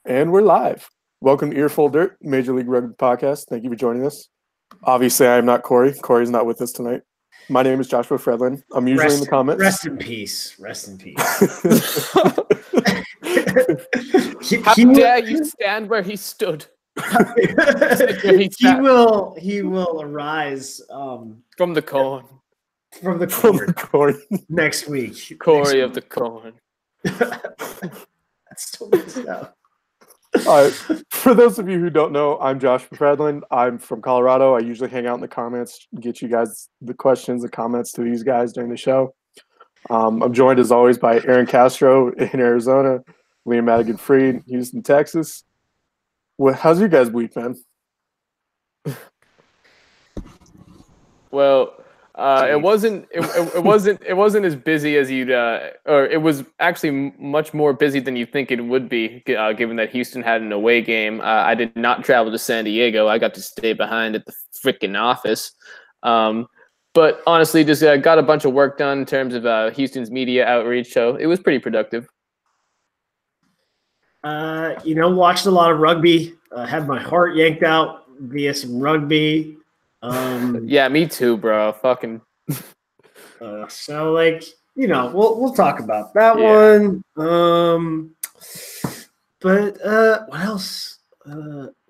And we're live. Welcome to Earful Dirt, Major League Rugby podcast. Thank you for joining us. Obviously, I am not Corey. Corey's not with us tonight. My name is Joshua Fredlin. I'm usually in the comments. Rest in peace. Rest in peace. How dare you stand where he stood? He will arise from the corn. From the corn next week. Corey of the corn. That's still messed up. All right. For those of you who don't know, I'm Joshua Fredlin. I'm from Colorado. I usually hang out in the comments, get you guys the questions, the comments to these guys during the show. I'm joined as always by Aaron Castro in Arizona, Liam Madigan-Freed, Houston, Texas. How's your guys' week, man? Well, it wasn't as busy as you'd, or it was actually much more busy than you think it would be, given that Houston had an away game. I did not travel to San Diego. I got to stay behind at the freaking office. But honestly, just got a bunch of work done in terms of Houston's media outreach, so it was pretty productive. Watched a lot of rugby. Had my heart yanked out via some rugby. Yeah, me too, bro. Fucking. So we'll talk about that one. But what else?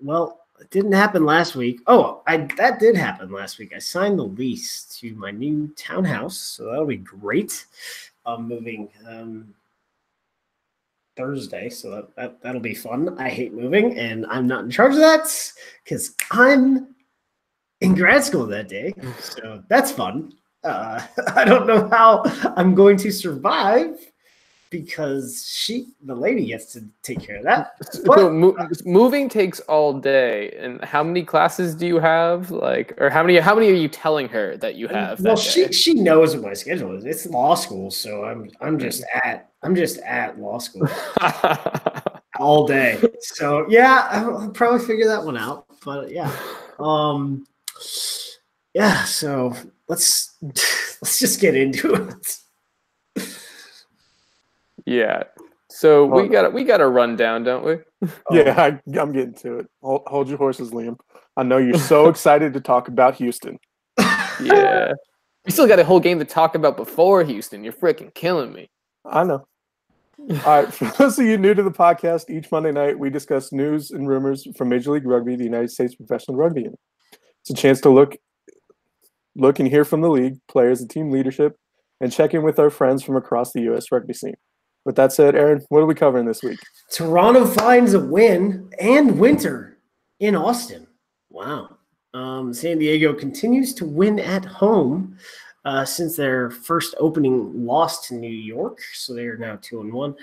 Well, it didn't happen last week. Oh, that did happen last week. I signed the lease to my new townhouse, so that'll be great. I'm moving Thursday, so that'll be fun. I hate moving, and I'm not in charge of that because I'm in grad school that day, so that's fun. I don't know how I'm going to survive because the lady gets to take care of that. So moving takes all day. And how many classes do you have? Or how many are you telling her that you have? Well, she knows what my schedule is. It's law school, so I'm just at law school all day. So yeah, I'll probably figure that one out. But yeah. So let's just get into it. Yeah. So we got a rundown, don't we? Yeah, I'm getting to it. Hold your horses, Liam. I know you're so excited to talk about Houston. Yeah. We still got a whole game to talk about before Houston. You're freaking killing me. I know. All right, for those of you new to the podcast, each Monday night we discuss news and rumors from Major League Rugby, the United States Professional Rugby Union. It's a chance to look and hear from the league, players and team leadership, and check in with our friends from across the U.S. rugby scene. With that said, Aaron, what are we covering this week? Toronto finds a win and winter in Austin. Wow. San Diego continues to win at home since their first opening loss to New York. So they are now 2-1.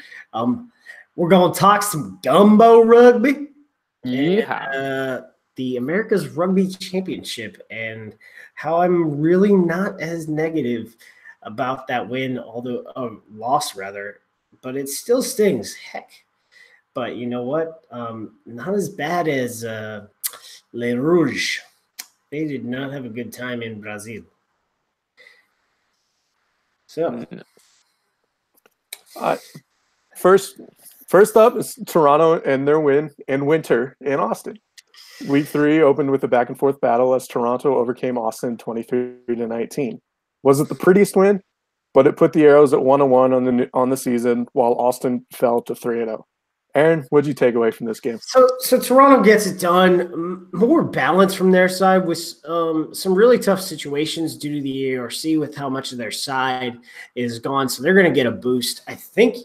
We're going to talk some Gumbo rugby. Yeah. And, the America's Rugby Championship and how I'm really not as negative about that win, loss rather, but it still stings. Heck. But you know what? Not as bad as Les Rouges. They did not have a good time in Brazil. So, first up is Toronto and their win in winter in Austin. Week 3 opened with a back-and-forth battle as Toronto overcame Austin 23-19. Was it the prettiest win? But it put the Arrows at 1-1 on the season, while Austin fell to 3-0. Aaron, what did you take away from this game? So Toronto gets it done. More balance from their side with some really tough situations due to the ARC with how much of their side is gone. So they're going to get a boost. I think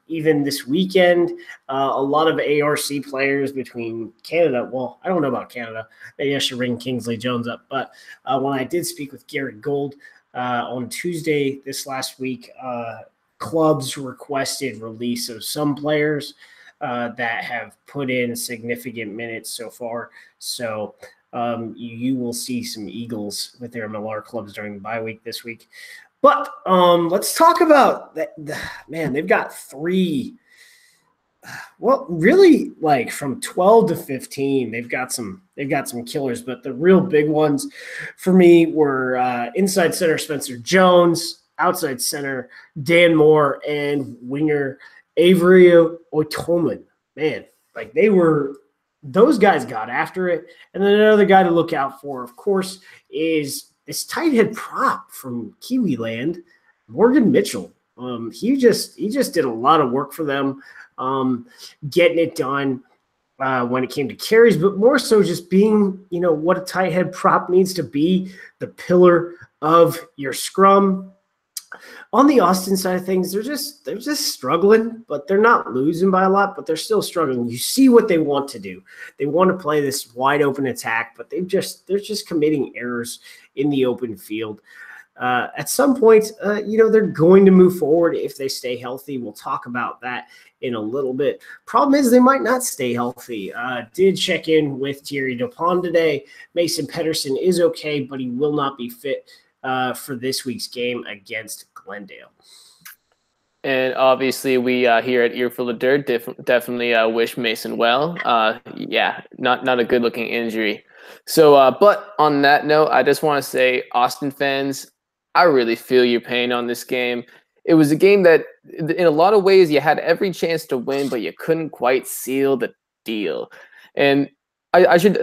even this weekend, a lot of ARC players between Canada. Well, I don't know about Canada. Maybe I should ring Kingsley Jones up. But when I did speak with Garrett Gold on Tuesday this last week, clubs requested release of some players that have put in significant minutes so far. So you will see some Eagles with their MLR clubs during the bye week this week. But let's talk about that. Man, they've got 3. Well, really, like from 12 to 15, they've got some killers. But the real big ones for me were inside center Spencer Jones, outside center Dan Moore, and winger Avery Oitomen. Man, Like those guys got after it. And then another guy to look out for, of course, is this tight head prop from Kiwi Land, Morgan Mitchell. He just did a lot of work for them, getting it done when it came to carries, but more so just being, what a tight head prop needs to be, the pillar of your scrum. On the Austin side of things, they're just struggling, but they're not losing by a lot, but they're still struggling. You see what they want to do. They want to play this wide open attack, but they're just committing errors in the open field. At some point, they're going to move forward if they stay healthy. We'll talk about that in a little bit. Problem is they might not stay healthy. Did check in with Thierry Dupont today. Mason Pedersen is okay, but he will not be fit for this week's game against Glendale. And obviously, we here at Earful of Dirt definitely wish Mason well. Not a good-looking injury. So, but on that note, I just want to say, Austin fans, I really feel your pain on this game. It was a game that, in a lot of ways, you had every chance to win, but you couldn't quite seal the deal. And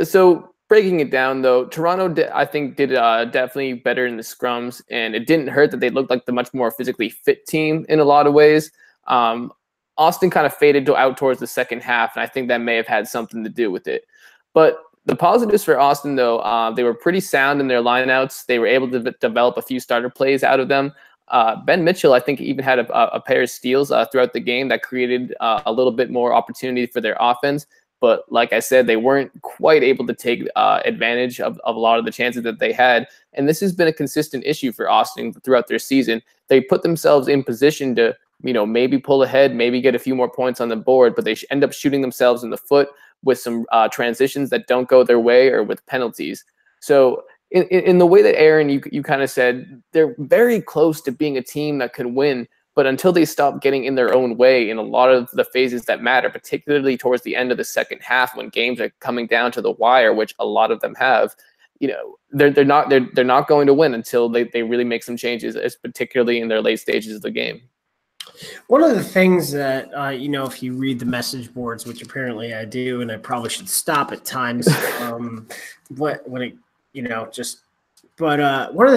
so breaking it down, though, Toronto, I think, did definitely better in the scrums, and it didn't hurt that they looked like the much more physically fit team in a lot of ways. Austin kind of faded out towards the second half, and I think that may have had something to do with it. But the positives for Austin, though, they were pretty sound in their lineouts. They were able to develop a few starter plays out of them. Ben Mitchell, I think, even had a pair of steals throughout the game that created a little bit more opportunity for their offense. But like I said, they weren't quite able to take advantage of a lot of the chances that they had. And this has been a consistent issue for Austin throughout their season. They put themselves in position to, maybe pull ahead, maybe get a few more points on the board, but they end up shooting themselves in the foot with some transitions that don't go their way or with penalties. So in the way that Aaron, you kind of said, they're very close to being a team that could win. But until they stop getting in their own way in a lot of the phases that matter, particularly towards the end of the second half when games are coming down to the wire, which a lot of them have, they're not going to win until they really make some changes, particularly in their late stages of the game. One of the things that, if you read the message boards, which apparently I do, and I probably should stop at times, one of the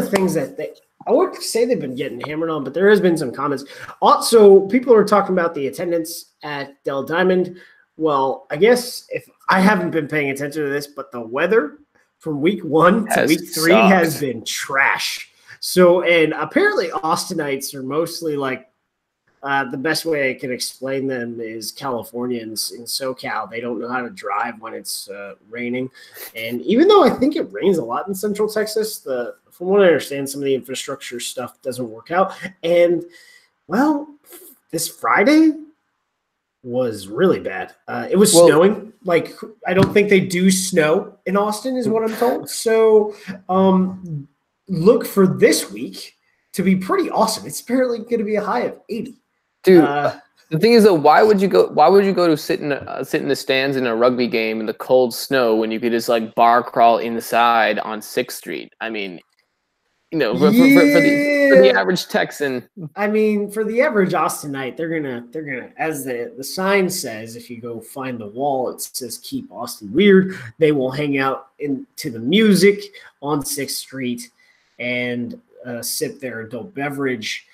things that I wouldn't say they've been getting hammered on, but there has been some comments. Also, people are talking about the attendance at Del Diamond. Well, I guess if I haven't been paying attention to this, but the weather from week 1 to week 3 has been trash. So, and apparently Austinites are mostly like, the best way I can explain them is Californians in SoCal. They don't know how to drive when it's raining. And even though I think it rains a lot in Central Texas, from what I understand, some of the infrastructure stuff doesn't work out. And, well, this Friday was really bad. It was snowing. Like, I don't think they do snow in Austin is what I'm told. So look for this week to be pretty awesome. It's apparently going to be a high of 80. Dude, the thing is, though, why would you go to sit in the stands in a rugby game in the cold snow when you could just like bar crawl inside on 6th Street? I mean, for the average Texan. I mean, for the average Austinite, they're gonna, as the sign says, if you go find the wall, it says "Keep Austin Weird." They will hang out into the music on 6th Street and sip their adult beverage.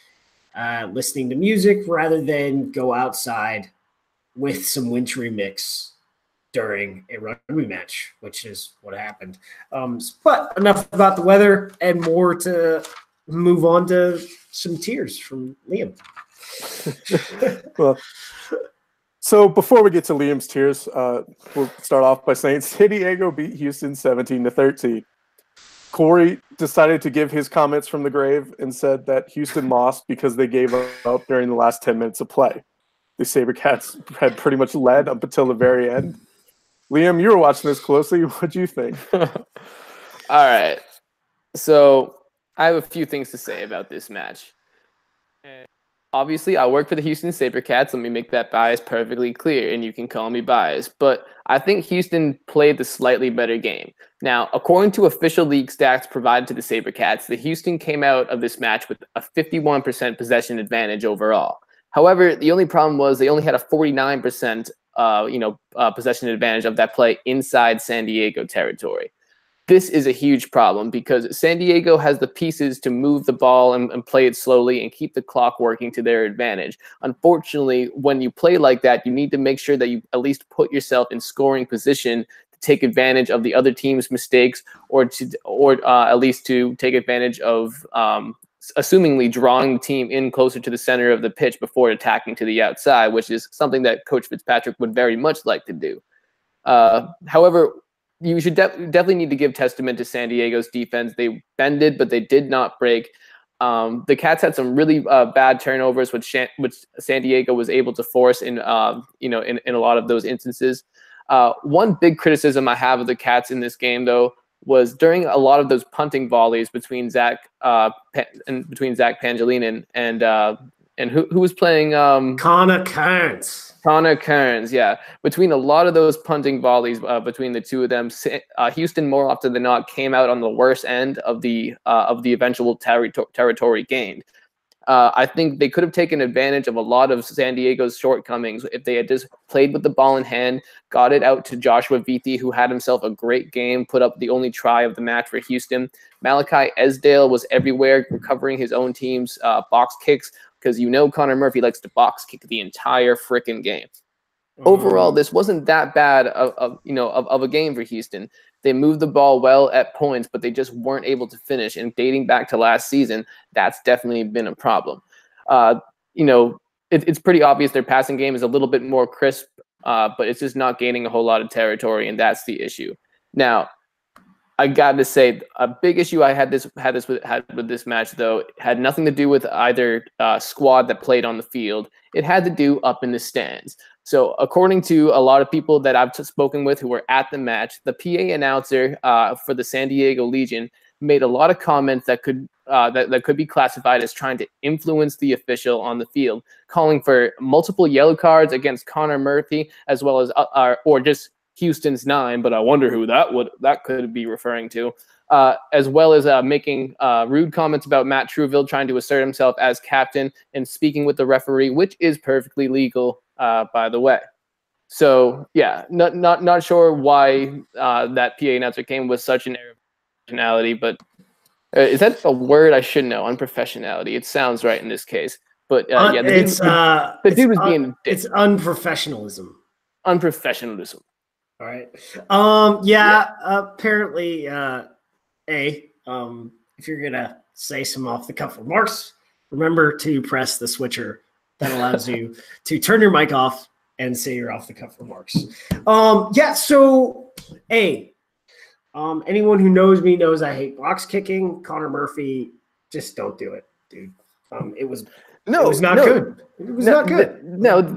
Listening to music rather than go outside with some wintry mix during a rugby match, which is what happened. But enough about the weather and more to move on to some tears from Liam. Well, so before we get to Liam's tears, we'll start off by saying San Diego beat Houston 17-13. Corey decided to give his comments from the grave and said that Houston lost because they gave up during the last 10 minutes of play. The SaberCats had pretty much led up until the very end. Liam, you were watching this closely. What do you think? All right. So I have a few things to say about this match. Obviously, I work for the Houston SaberCats. Let me make that bias perfectly clear, and you can call me biased. But I think Houston played the slightly better game. Now, according to official league stats provided to the SaberCats, the Houston came out of this match with a 51% possession advantage overall. However, the only problem was they only had a 49% possession advantage of that play inside San Diego territory. This is a huge problem because San Diego has the pieces to move the ball and play it slowly and keep the clock working to their advantage. Unfortunately, when you play like that, you need to make sure that you at least put yourself in scoring position to take advantage of the other team's mistakes, or at least to take advantage of assumingly drawing the team in closer to the center of the pitch before attacking to the outside, which is something that Coach Fitzpatrick would very much like to do. However, you should definitely need to give testament to San Diego's defense. They bended, but they did not break. The Cats had some really bad turnovers, which San Diego was able to force in a lot of those instances. One big criticism I have of the Cats in this game, though, was during a lot of those punting volleys between Zach Pangilinan and who was playing Connor Kearns. Connor Kearns, yeah. Between a lot of those punting volleys between the two of them, Houston more often than not came out on the worst end of the eventual territory gained. I think they could have taken advantage of a lot of San Diego's shortcomings if they had just played with the ball in hand, got it out to Joshua Vithi, who had himself a great game, put up the only try of the match for Houston. Malachi Esdale was everywhere, recovering his own team's box kicks, because Connor Murphy likes to box kick the entire frickin' game. Overall, this wasn't that bad of a game for Houston. They moved the ball well at points, but they just weren't able to finish. And dating back to last season, that's definitely been a problem. It's pretty obvious their passing game is a little bit more crisp, but it's just not gaining a whole lot of territory, and that's the issue. Now, I got to say, a big issue I had with this match, though, had nothing to do with either squad that played on the field. It had to do up in the stands. So according to a lot of people that I've spoken with who were at the match, the PA announcer for the San Diego Legion made a lot of comments that could be classified as trying to influence the official on the field, calling for multiple yellow cards against Connor Murphy, as well as or just Houston's 9, but I wonder who that could be referring to, as well as making rude comments about Matt Truville trying to assert himself as captain and speaking with the referee, which is perfectly legal, by the way. So yeah, not sure why that PA announcer came with such an air of professionality, but is that a word I should know? Unprofessionality. It sounds right in this case, but yeah, the dude was being. It's unprofessionalism. Unprofessionalism. All right. Apparently, if you're gonna say some off the cuff remarks, remember to press the switcher that allows you to turn your mic off and say your off the cuff remarks. Anyone who knows me knows I hate box kicking. Connor Murphy, just don't do it, dude. It was not good. It was not good.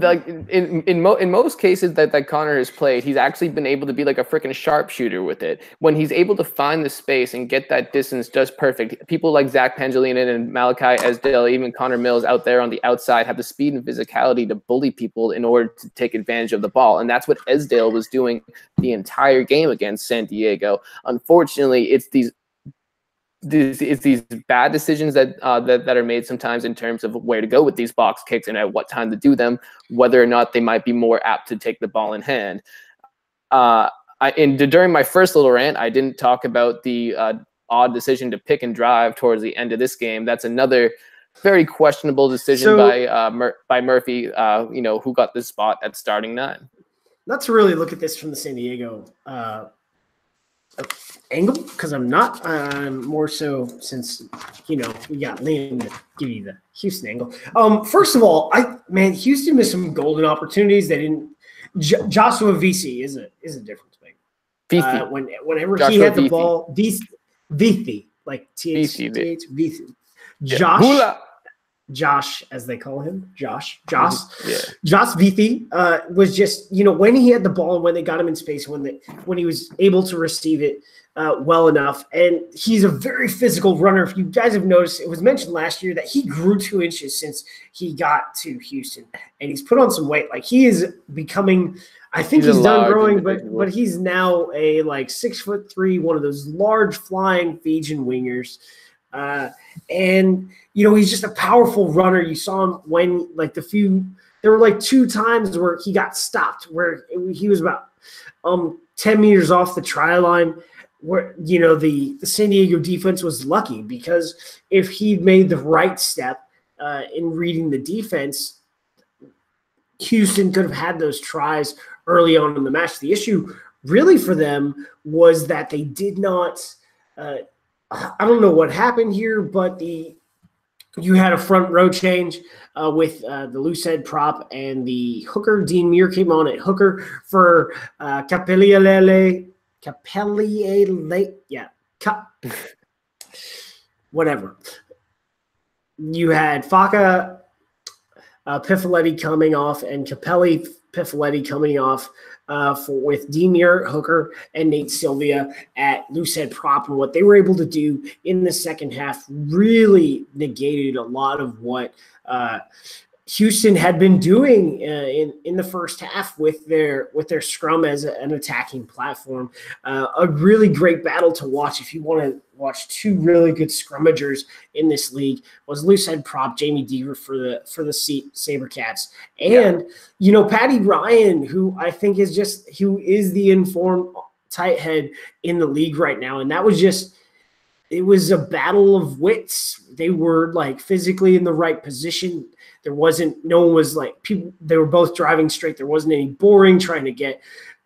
Like in most cases that Connor has played, he's actually been able to be like a freaking sharpshooter with it. When he's able to find the space and get that distance just perfect, people like Zach Pangilinan and Malachi Esdale, even Connor Mills out there on the outside, have the speed and physicality to bully people in order to take advantage of the ball. And that's what Esdale was doing the entire game against San Diego. Unfortunately, it's these bad decisions that are made sometimes in terms of where to go with these box kicks and at what time to do them, whether or not they might be more apt to take the ball in hand. During my first little rant, I didn't talk about the odd decision to pick and drive towards the end of this game. That's another very questionable decision by Murphy, who got this spot at starting 9. Not to really look at this from the San Diego angle, because I'm not. More so since we got Liam to give you the Houston angle. First of all, Houston missed some golden opportunities. They didn't. Joshua Vithi is a difference maker. Whenever Joshua he had the ball, Vithi, like TH Vithi. Josh, as they call him, Josh Vithi was just, when he had the ball and when they got him in space, when he was able to receive it well enough. And he's a very physical runner. If you guys have noticed, it was mentioned last year that he grew 2 inches since he got to Houston, and he's put on some weight. Like, he is becoming, I think he's done growing, but he's now a 6'3", one of those large flying Fijian wingers. And he's just a powerful runner. You saw him when the few there were like 2 times where he got stopped, where he was about 10 meters off the try line, where, you know, the San Diego defense was lucky, because if he'd made the right step in reading the defense, Houston could have had those tries early on in the match. The issue really for them was that they did not I don't know what happened here, but you had a front row change with the loose head prop and the hooker. Dean Muir came on at hooker for whatever. You had Faca Pifoletti coming off and Capelli Pifoletti coming off with Demir Hooker and Nate Sylvia at loosehead prop. And what they were able to do in the second half really negated a lot of what Houston had been doing in the first half with their scrum as an attacking platform. A really great battle to watch if you want to watch 2 really good scrummagers in this league was loosehead prop Jamie Deaver for the Sabercats, and you know, Patty Ryan, who I think is the informed tight head in the league right now, and that was just. It was a battle of wits. They were like physically in the right position. No one was like people. They were both driving straight. There wasn't any boring trying to get,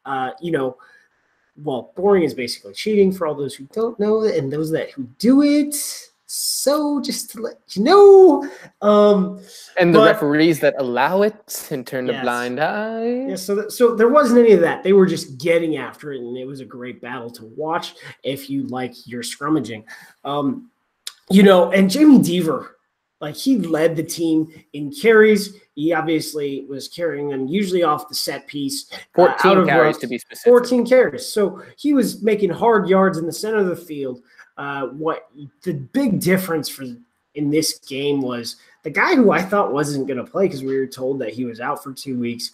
boring is basically cheating for all those who don't know and those who do it. So just to let you know. And the referees that allow it and turn the blind eye. Yeah, so there wasn't any of that. They were just getting after it, and it was a great battle to watch if you like your scrummaging. You know, and Jamie Deaver, like, he led the team in carries. He obviously was carrying them usually off the set piece. 14 carries to be specific. 14 carries. So he was making hard yards in the center of the field. What the big difference in this game was the guy who I thought wasn't going to play, because we were told that he was out for 2 weeks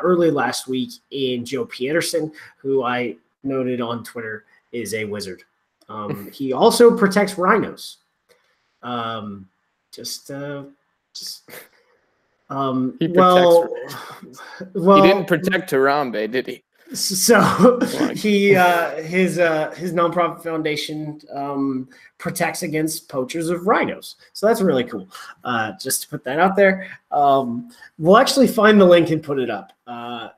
early last week, in Joe Peterson, who I noted on Twitter is a wizard. He also protects rhinos. He well, he didn't protect Harambe, did he? So his nonprofit foundation protects against poachers of rhinos. So that's really cool. Just to put that out there. We'll actually find the link and put it up.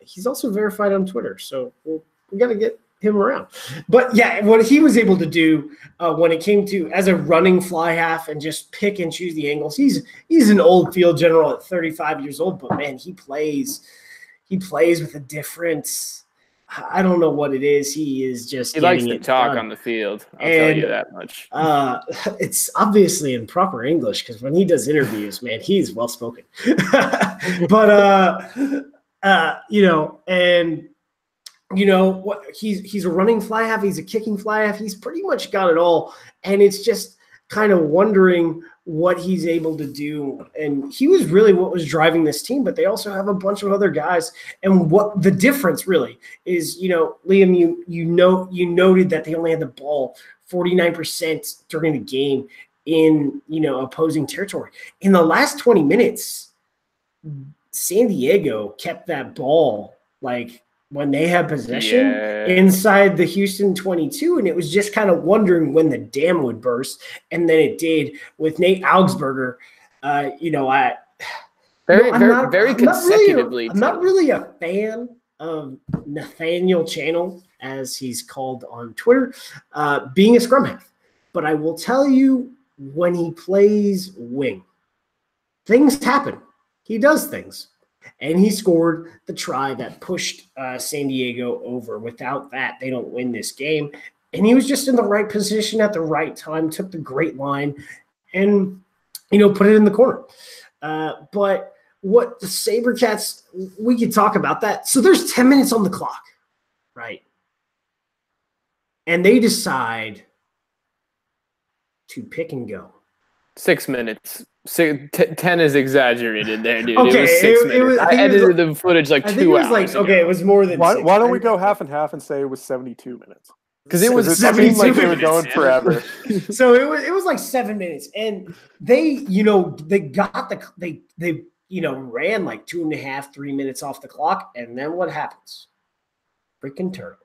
He's also verified on Twitter, so we got to get him around. But yeah, what he was able to do when it came to as a running fly half and just pick and choose the angles. He's an old field general at 35 years old, but man, he plays with a difference. I don't know what it is. He is just. He likes to talk on the field. I'll tell you that much. It's obviously in proper English, because when he does interviews, man, he's well spoken. But you know, and you know what? He's a running fly half. He's a kicking fly half. He's pretty much got it all, and it's just kind of wondering what he's able to do. And he was really what was driving this team, but they also have a bunch of other guys. And what the difference really is, you know, Liam, you noted that they only had the ball 49% during the game in, you know, opposing territory. In the last 20 minutes, San Diego kept that ball, like, when they had possession inside the Houston 22, and it was just kind of wondering when the dam would burst, and then it did with Nate Augsburger. You know, very consecutively. I'm not really a fan of Nathaniel Channel, as he's called on Twitter, being a scrum half, but I will tell you, when he plays wing, things happen. He does things. And he scored the try that pushed San Diego over. Without that, they don't win this game. And he was just in the right position at the right time, took the great line, and, you know, put it in the corner. But what the Sabercats, we could talk about that. So there's 10 minutes on the clock, right? And they decide to pick and go. 6 minutes. 10 is exaggerated there, dude. Okay, it was 6 minutes. I edited the footage like 2 hours ago. Okay, it was more than why 6. Why don't we go half and half and say it was 72 minutes? Because it was it 72 seemed like they were minutes, going forever. So it was like 7 minutes, and they, you know, they got they ran like 2.5, 3 minutes off the clock. And then what happens? Freaking turnover.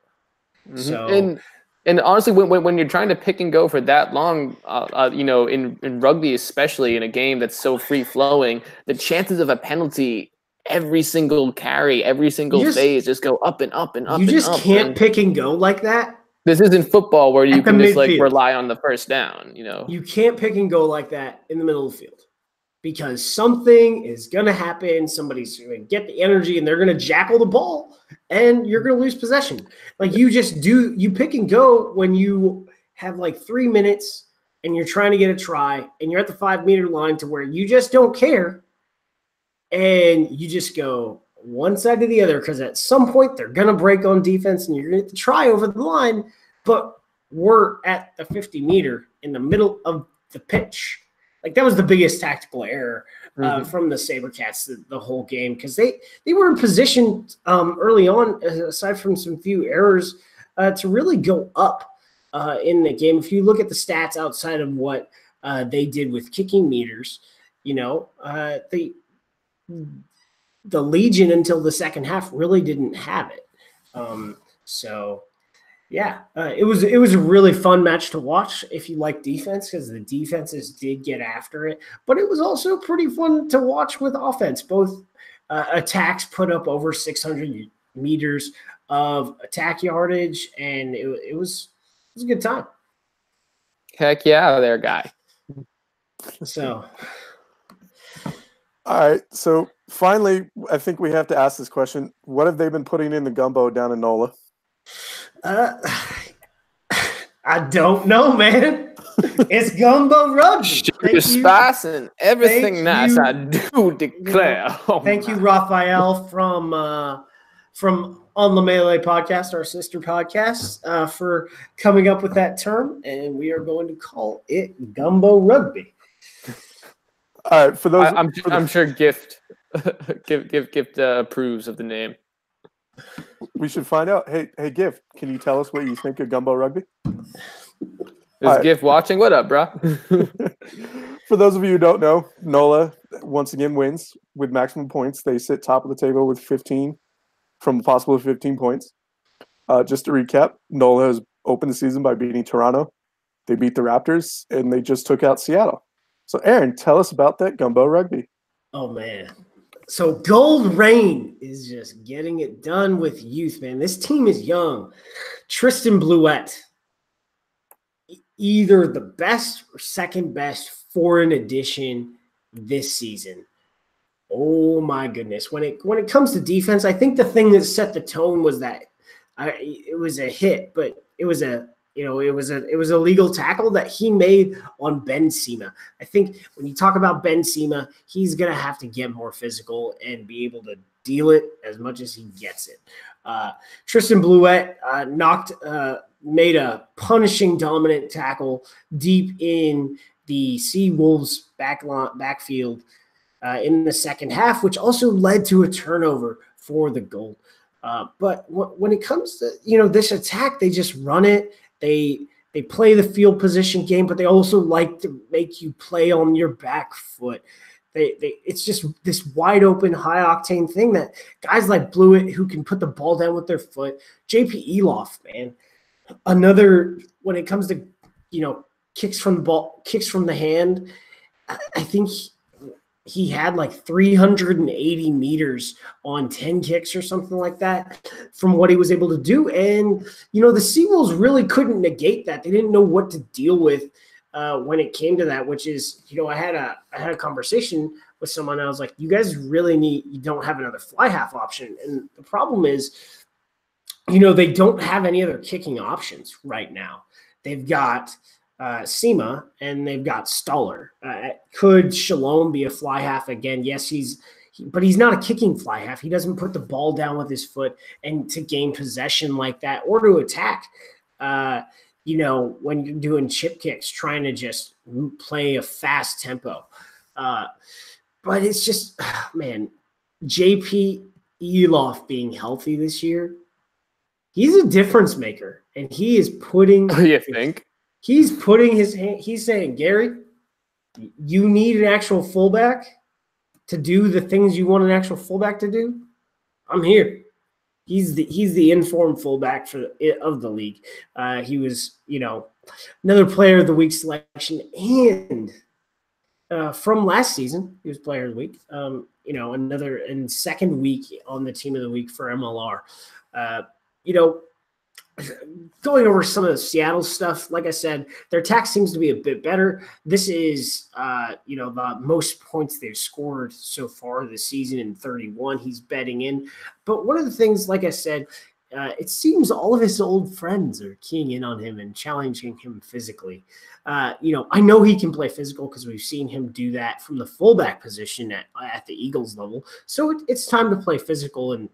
Mm-hmm. So, and honestly, when you're trying to pick and go for that long, in rugby, especially in a game that's so free flowing, the chances of a penalty every single carry, every single phase just go up and up and up. You just can't pick and go like that. This isn't football where you can just like rely on the first down. You can't pick and go like that in the middle of the field because something is going to happen. Somebody's going to get the energy and they're going to jackal the ball and you're going to lose possession. Like you pick and go when you have like 3 minutes and you're trying to get a try and you're at the 5-meter line to where you just don't care. And you just go one side to the other because at some point they're going to break on defense and you're going to get the try over the line. But we're at the 50-meter in the middle of the pitch. Like that was the biggest tactical error from the SaberCats the whole game because they were in position early on, aside from some few errors, to really go up in the game. If you look at the stats outside of what they did with kicking meters, the Legion until the second half really didn't have it. It was a really fun match to watch if you like defense because the defenses did get after it, but it was also pretty fun to watch with offense. Both attacks put up over 600 meters of attack yardage, and it was a good time. Heck yeah, there, guy. So. All right, so finally, I think we have to ask this question. What have they been putting in the gumbo down in NOLA? I don't know, man. It's Gumbo Rugby. Sugar spice and everything nice, I do declare. Thank you, Raphael from On the Melee podcast, our sister podcast, for coming up with that term, and we are going to call it Gumbo Rugby. All right, for those, I'm sure Gift approves of the name. We should find out. Hey, Gift, can you tell us what you think of Gumbo Rugby? Is Gift watching? What up, bro? For those of you who don't know, NOLA once again wins with maximum points. They sit top of the table with 15 from a possible 15 points. Just to recap, NOLA has opened the season by beating Toronto. They beat the Raptors, and they just took out Seattle. So, Aaron, tell us about that Gumbo Rugby. Oh, man. So Gold Rain is just getting it done with youth, man. This team is young. Tristan Bluette, either the best or second best foreign addition this season. Oh my goodness! When it comes to defense, I think the thing that set the tone was that it was a hit, but it was a legal tackle that he made on Ben Sema. I think when you talk about Ben Sema, he's going to have to get more physical and be able to deal it as much as he gets it. Tristan Bluette made a punishing dominant tackle deep in the Seawolves backfield in the second half, which also led to a turnover for the Gold. But when it comes to, this attack, they just run it. They play the field position game, but they also like to make you play on your back foot. It's just this wide open, high octane thing that guys like Blewett who can put the ball down with their foot. JP Eloff, man, another when it comes to kicks from the hand. I think he had like 380 meters on 10 kicks or something like that from what he was able to do. And, the Seawolves really couldn't negate that. They didn't know what to deal with when it came to that, which is, I had a conversation with someone. And I was like, you guys really you don't have another fly half option. And the problem is, they don't have any other kicking options right now. They've got Sema and they've got Stoller. Could Shalom be a fly half again? Yes, but he's not a kicking fly half. He doesn't put the ball down with his foot and to gain possession like that or to attack. When you're doing chip kicks, trying to just play a fast tempo. But it's just, man, JP Eloff being healthy this year, he's a difference maker, and he is putting. You think? He's putting his hand. He's saying, Gary, you need an actual fullback. to do the things you want an actual fullback to do, I'm here. He's the informed fullback of the league. He was, another player of the week selection, and from last season, he was player of the week. Another and second week on the team of the week for MLR. Going over some of the Seattle stuff, like I said, their attack seems to be a bit better. This is, the most points they've scored so far this season in 31. He's betting in. But one of the things, like I said, it seems all of his old friends are keying in on him and challenging him physically. I know he can play physical because we've seen him do that from the fullback position at the Eagles level. So it's time to play physical. And,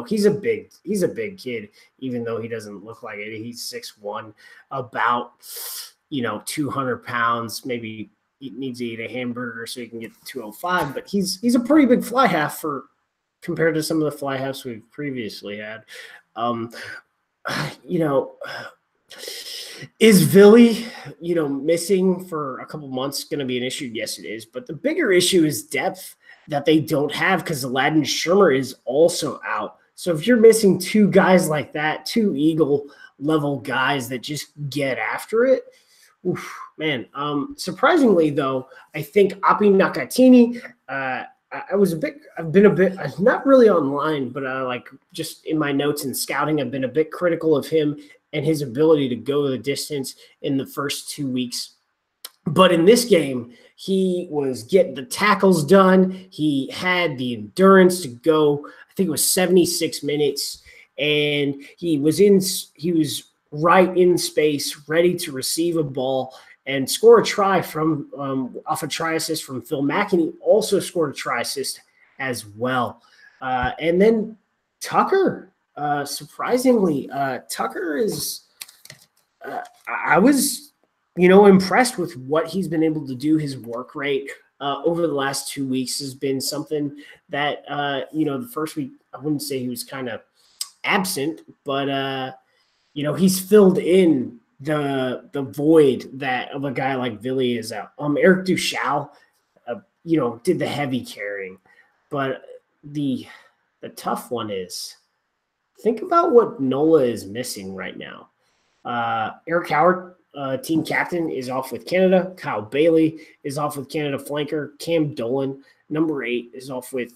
he's a big kid, even though he doesn't look like it. He's 6'1", about, 200 pounds. Maybe he needs to eat a hamburger so he can get to 205. But he's a pretty big fly half compared to some of the fly halves we've previously had. Is Villy, missing for a couple months going to be an issue? Yes, it is. But the bigger issue is depth that they don't have because Aladdin Shermer is also out. So if you're missing two guys like that, two Eagle level guys that just get after it, oof, man. Surprisingly though, I think Api Nakatini, I've been a bit, not really online, but just in my notes and scouting, I've been a bit critical of him and his ability to go the distance in the first 2 weeks. But in this game, he was getting the tackles done. He had the endurance to go, I think it was 76 minutes, and he was right in space, ready to receive a ball and score a try from off a try assist from Phil Mack, and he also scored a try assist as well. And then Tucker, surprisingly, Tucker is I was impressed with what he's been able to do. His work rate over the last 2 weeks has been something that the first week I wouldn't say he was kind of absent, but he's filled in the void that of a guy like Villy is out. Eric Duchal, did the heavy carrying, but the tough one is think about what NOLA is missing right now. Eric Howard, team captain, is off with Canada. Kyle Bailey is off with Canada flanker. Cam Dolan, number 8, is off with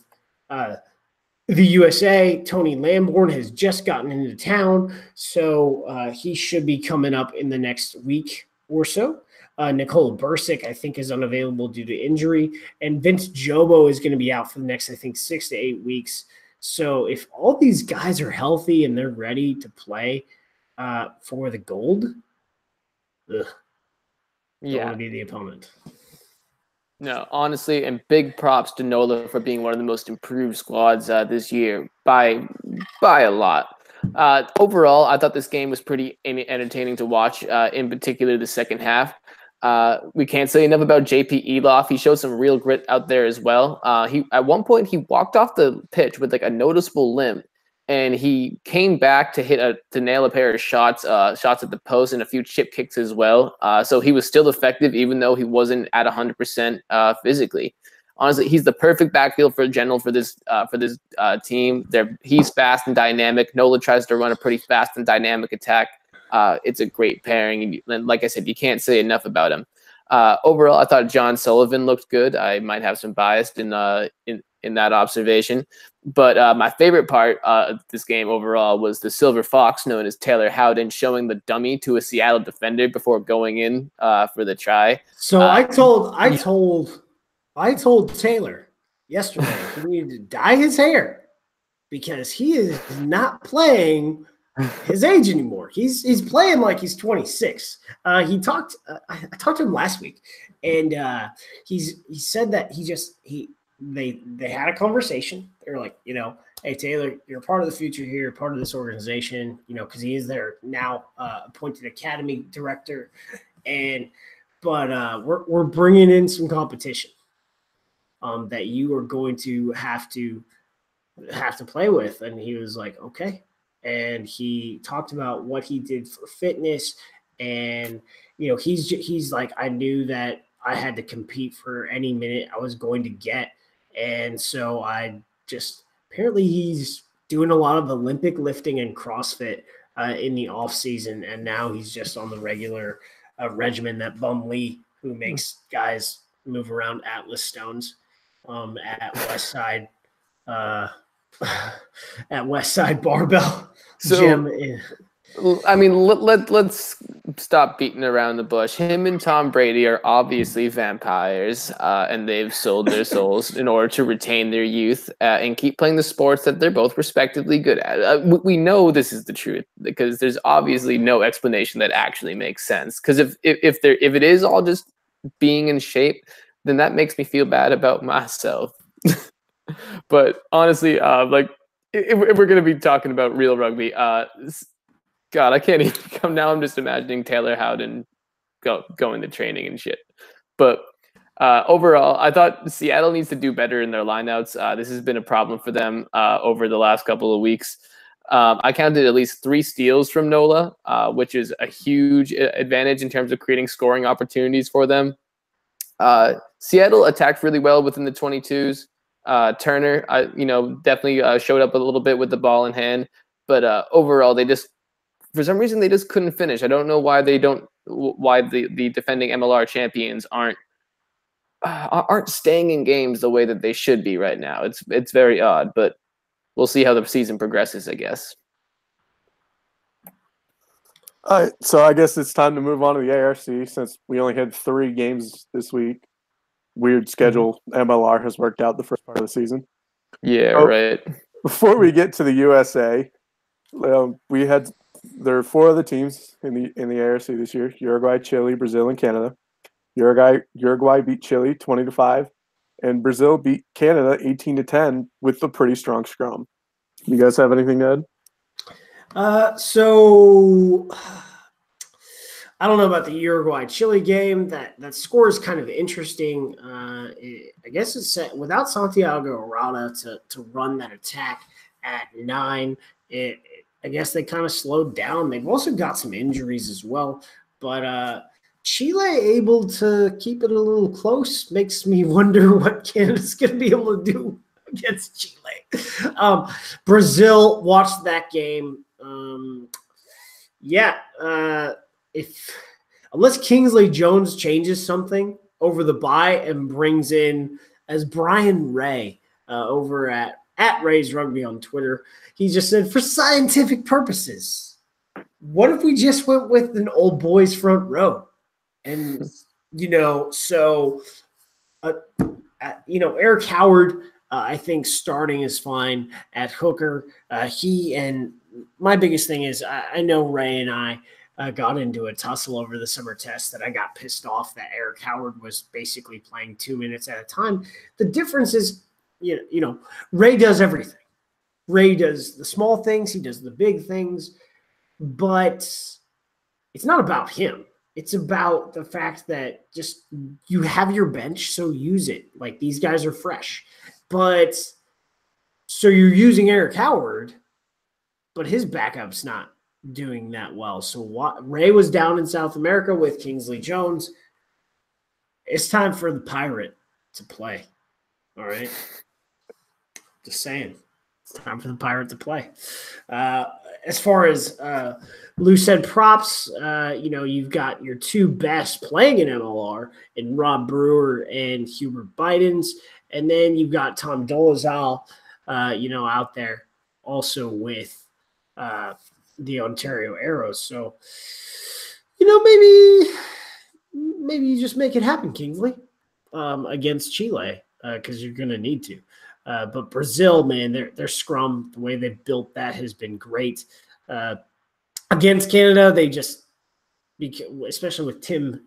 the USA. Tony Lamborn has just gotten into town, so he should be coming up in the next week or so. Nicole Bursick, I think, is unavailable due to injury, and Vince Jobo is going to be out for the next, I think, 6 to 8 weeks. So if all these guys are healthy and they're ready to play for the gold, don't want to be the opponent. No, honestly, and big props to NOLA for being one of the most improved squads this year by a lot. Overall, I thought this game was pretty entertaining to watch, in particular the second half. We can't say enough about JP Eloff. He showed some real grit out there as well. At one point, he walked off the pitch with a noticeable limp, and he came back to nail a pair of shots at the post and a few chip kicks as well. So he was still effective, even though he wasn't at 100% physically. Honestly, he's the perfect backfield for this team. He's fast and dynamic. NOLA tries to run a pretty fast and dynamic attack. It's a great pairing, and like I said, you can't say enough about him. Overall, I thought John Sullivan looked good. I might have some bias in that observation, but my favorite part of this game overall was the Silver Fox, known as Taylor Howden, showing the dummy to a Seattle defender before going in for the try. So I told Taylor yesterday he needed to dye his hair because he is not playing his age anymore. He's playing like he's 26. I talked to him last week, and he said that they had a conversation. They're like, hey Taylor, you're part of the future here, part of this organization, because he is their now appointed academy director, but we're bringing in some competition that you are going to have to play with. And he was like, okay. And he talked about what he did for fitness, and he's like, I knew that I had to compete for any minute I was going to get, And so apparently he's doing a lot of Olympic lifting and CrossFit in the off season. And now he's just on the regular regimen that Bum Lee, who makes guys move around Atlas stones at Westside at Westside Barbell Gym. I mean, let's stop beating around the bush. Him and Tom Brady are obviously vampires, and they've sold their souls in order to retain their youth and keep playing the sports that they're both respectively good at. We know this is the truth because there's obviously no explanation that actually makes sense. Because if it is all just being in shape, then that makes me feel bad about myself. But honestly, like if we're going to be talking about real rugby, God, I can't even come now. I'm just imagining Taylor Howden going to training and shit. But overall, I thought Seattle needs to do better in their lineouts. This has been a problem for them over the last couple of weeks. I counted at least 3 steals from NOLA, which is a huge advantage in terms of creating scoring opportunities for them. Seattle attacked really well within the 22s. Turner, definitely showed up a little bit with the ball in hand. But overall, for some reason, they just couldn't finish. I don't know why the defending MLR champions aren't staying in games the way that they should be right now. It's very odd, but we'll see how the season progresses, I guess. All right, so I guess it's time to move on to the ARC since we only had 3 games this week. Weird schedule. MLR has worked out the first part of the season. Yeah, right. Before we get to the USA, there are 4 other teams in the ARC this year: Uruguay, Chile, Brazil, and Canada. Uruguay beat Chile 20-5, and Brazil beat Canada 18-10 with a pretty strong scrum. You guys have anything to add? So I don't know about the Uruguay-Chile game. That score is kind of interesting. I guess it's set without Santiago Arata to run that attack at 9. I guess they kind of slowed down. They've also got some injuries as well. But Chile able to keep it a little close makes me wonder what Canada's going to be able to do against Chile. Brazil watched that game. Unless Kingsley Jones changes something over the bye and brings in as Brian Ray over at Ray's Rugby on Twitter, he just said, for scientific purposes, what if we just went with an old boys front row? And, Eric Howard, I think starting is fine at hooker. My biggest thing is I know Ray and I got into a tussle over the summer test that I got pissed off that Eric Howard was basically playing 2 minutes at a time. The difference is, Ray does everything. Ray does the small things. He does the big things. But it's not about him. It's about the fact that just you have your bench, so use it. Like, these guys are fresh. But so you're using Eric Howard, but his backup's not doing that well. So Ray was down in South America with Kingsley Jones. It's time for the Pirate to play. All right? Just saying. It's time for the Pirate to play. As far as Lou said props, you've got your 2 best playing in MLR in Rob Brewer and Hubert Bidens. And then you've got Tom Dolezal, out there also with the Ontario Arrows. So, maybe you just make it happen, Kingsley, against Chile, because you're going to need to. But Brazil, man, their scrum, the way they've built that has been great. Against Canada, they just, especially with Tim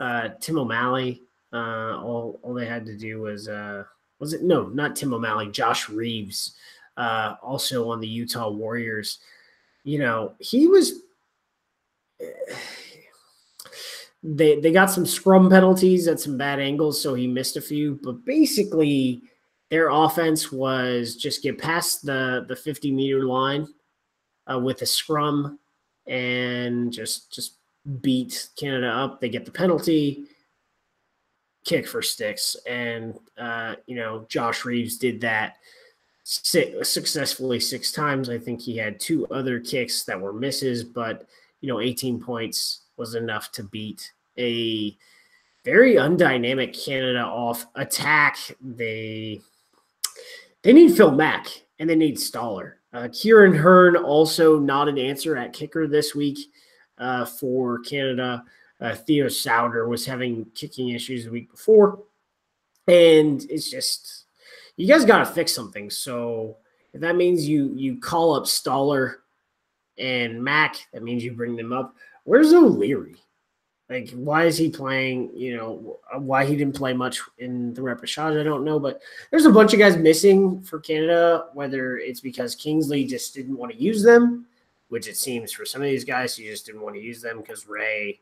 O'Malley, all they had to do was not Tim O'Malley, Josh Reeves, also on the Utah Warriors. He was they got some scrum penalties at some bad angles, so he missed a few. But basically, their offense was just get past the 50-meter line with a scrum and just beat Canada up. They get the penalty. kick for sticks. And, Josh Reeves did that successfully 6 times. I think he had 2 other kicks that were misses, but, 18 points was enough to beat a very undynamic Canada off attack. They need Phil Mack and they need Stoller. Kieran Hearn also not an answer at kicker this week for Canada. Theo Sauter was having kicking issues the week before. And it's just, you guys got to fix something. So if that means you call up Stoller and Mack, that means you bring them up. Where's O'Leary? Like, why is he playing? Why he didn't play much in the repechage, I don't know. But there's a bunch of guys missing for Canada, whether it's because Kingsley just didn't want to use them, which it seems for some of these guys, he just didn't want to use them because Ray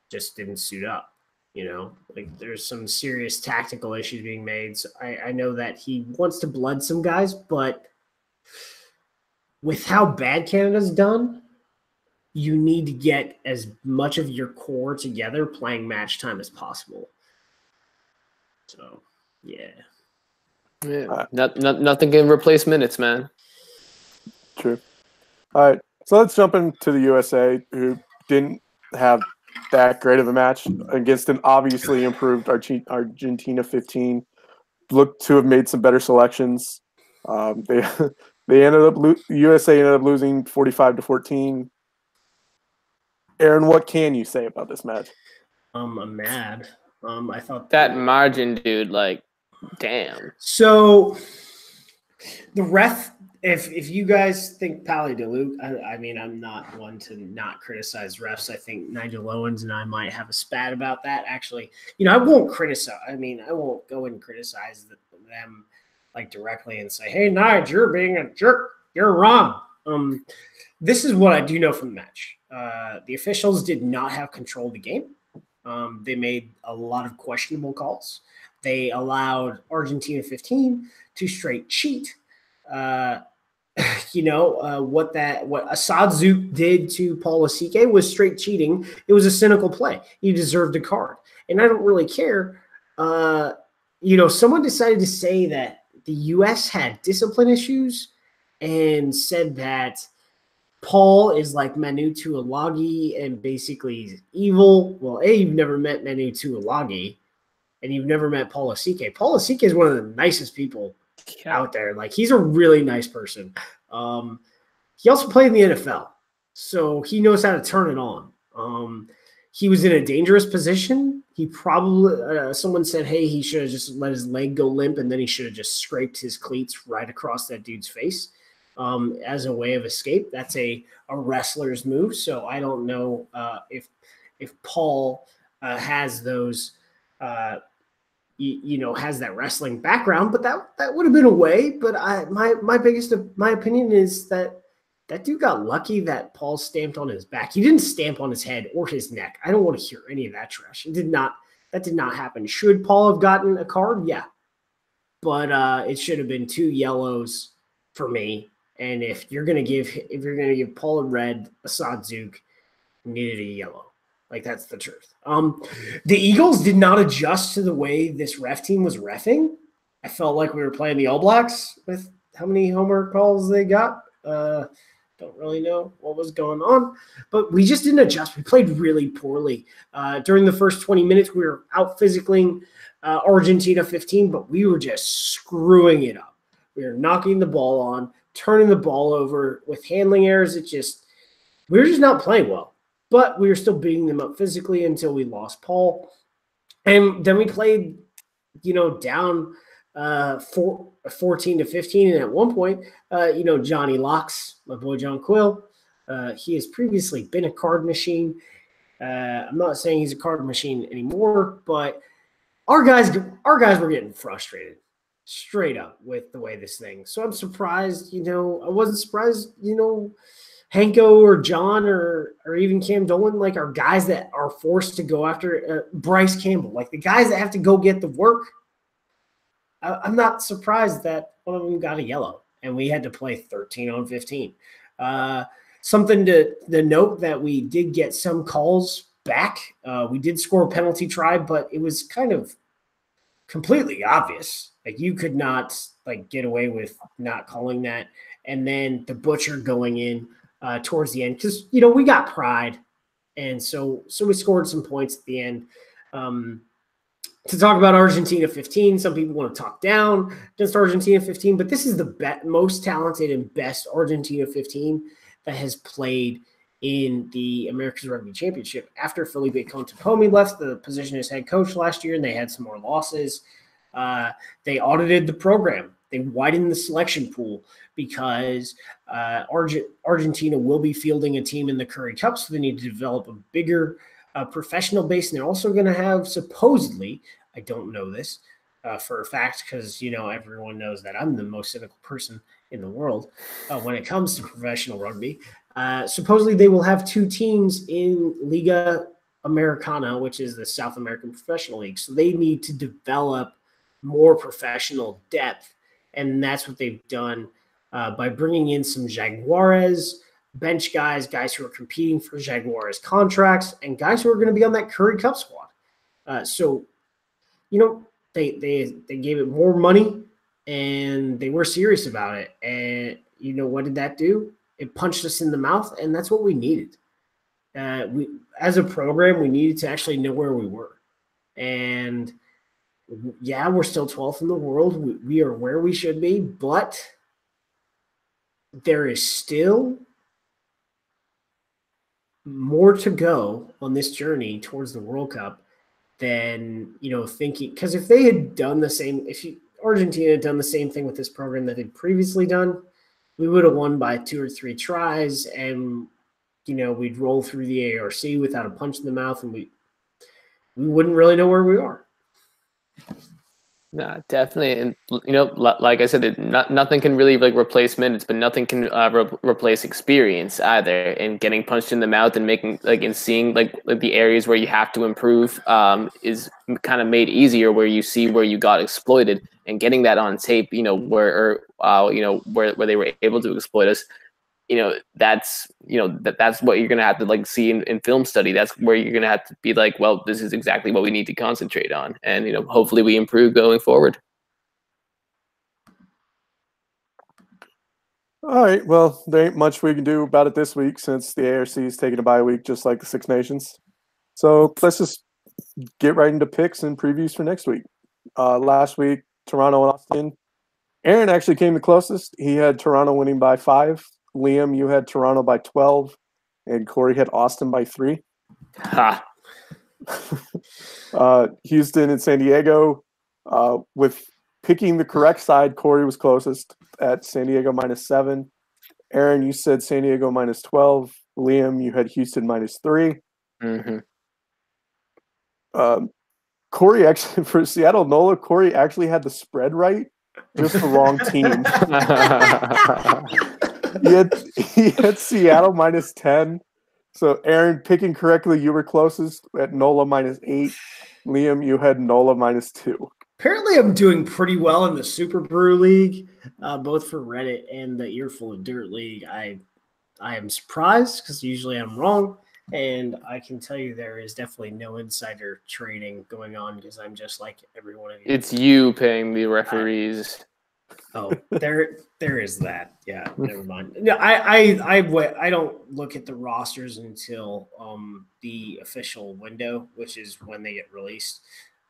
just didn't suit up. Like there's some serious tactical issues being made. So I know that he wants to blood some guys, but with how bad Canada's done, you need to get as much of your core together playing match time as possible. So, yeah. Nothing can replace minutes, man. True. All right. So let's jump into the USA, who didn't have that great of a match against an obviously improved Argentina 15. Looked to have made some better selections. They ended up USA ended up losing 45-14. Aaron, what can you say about this match? I'm mad. I thought that margin, dude, like, damn. So the ref, if you guys think Pally DeLuke, I mean, I'm not one to not criticize refs. I think Nigel Owens and I might have a spat about that. Actually, I won't criticize. I mean, I won't go and criticize them like directly and say, "Hey, Nigel, you're being a jerk. You're wrong." This is what I do know from the match. The officials did not have control of the game. They made a lot of questionable calls. They allowed Argentina 15 to straight cheat. What Assad Zouk did to Paul Asike was straight cheating. It was a cynical play. He deserved a card. And I don't really care. Someone decided to say that the U.S. had discipline issues and said that Paul is like Manu Tuilagi and basically he's evil. Well, you've never met Manu Tuilagi and you've never met Paul Asike. Paul Asike is one of the nicest people out there. Like, he's a really nice person. He also played in the NFL, so he knows how to turn it on. He was in a dangerous position. He probably someone said, hey, he should have just let his leg go limp, and then he should have just scraped his cleats right across that dude's face as a way of escape. That's a wrestler's move. So I don't know if Paul has those has that wrestling background, but that would have been a way. But my opinion is that dude got lucky that Paul stamped on his back. He didn't stamp on his head or his neck. I don't want to hear any of that trash. That did not happen. Should Paul have gotten a card? Yeah. But it should have been 2 yellows for me. And if you're gonna give Paul a red, Assad Zouk needed a yellow. Like, that's the truth. The Eagles did not adjust to the way this ref team was reffing. I felt like we were playing the All Blacks with how many homer calls they got. Don't really know what was going on, but we just didn't adjust. We played really poorly. During the first 20 minutes, we were out physicaling Argentina 15, but we were just screwing it up. We were knocking the ball on, turning the ball over with handling errors. We were just not playing well, but we were still beating them up physically until we lost Paul. And then we played, down 14-15. And at one point, Johnny Locks, my boy John Quill, he has previously been a card machine. I'm not saying he's a card machine anymore, but our guys were getting frustrated straight up with the way this thing. So I'm surprised, I wasn't surprised, Hanko or John or even Cam Dolan, like, are guys that are forced to go after Bryce Campbell, like the guys that have to go get the work. I'm not surprised that one of them got a yellow and we had to play 13 on 15. Something to the note that we did get some calls back. We did score a penalty try, but it was kind of completely obvious. Like you could not like get away with not calling that. And then the butcher going in towards the end because we got pride, and so we scored some points at the end. To talk about Argentina 15, some people want to talk down against Argentina 15, but this is the most talented and best Argentina 15 that has played in the America's Rugby Championship. After Felipe Contepomi left the position as head coach last year and they had some more losses, they audited the program. They widened the selection pool because Argentina will be fielding a team in the Curry Cup, so they need to develop a bigger professional base. And they're also going to have, supposedly, I don't know this for a fact because, everyone knows that I'm the most cynical person in the world when it comes to professional rugby. Supposedly they will have 2 teams in Liga Americana, which is the South American Professional League. So they need to develop more professional depth. And that's what they've done by bringing in some Jaguares, bench guys who are competing for Jaguares contracts, and guys who are going to be on that Curry Cup squad. So, they gave it more money and they were serious about it. And what did that do? It punched us in the mouth, and that's what we needed. We, as a program, we needed to actually know where we were. And yeah, we're still 12th in the world. We are where we should be, but there is still more to go on this journey towards the World Cup than, thinking. Because if they had done the same, Argentina had done the same thing with this program that they'd previously done, we would have won by 2 or 3 tries, and we'd roll through the ARC without a punch in the mouth, and we wouldn't really know where we are. No, definitely, and like I said, nothing can really replace minutes, but nothing can replace experience either. And getting punched in the mouth and making and seeing the areas where you have to improve is kind of made easier, where you see where you got exploited, and getting that on tape, where they were able to exploit us. That's what you're gonna have to see in film study. That's where you're gonna have to be well, this is exactly what we need to concentrate on, and hopefully we improve going forward. All right, well, there ain't much we can do about it this week since the ARC is taking a bye week, just like the Six Nations. So let's just get right into picks and previews for next week. Last week, Toronto and Austin. Aaron actually came the closest. He had Toronto winning by 5. Liam, you had Toronto by 12, and Corey had Austin by 3. Ha! Houston and San Diego, with picking the correct side, Corey was closest at San Diego -7. Aaron, you said San Diego -12. Liam, you had Houston -3. Mm-hmm. Corey actually, for Seattle NOLA, Corey actually had the spread right, just the wrong team. He had Seattle -10. So Aaron, picking correctly, you were closest at NOLA -8. Liam, you had NOLA -2. Apparently I'm doing pretty well in the Super Brew League, both for Reddit and the Earful of Dirt League. I am surprised because usually I'm wrong. And I can tell you there is definitely no insider trading going on because I'm just like every one of you. It's you paying the referees. There is that. Yeah, never mind. No, I don't look at the rosters until the official window, which is when they get released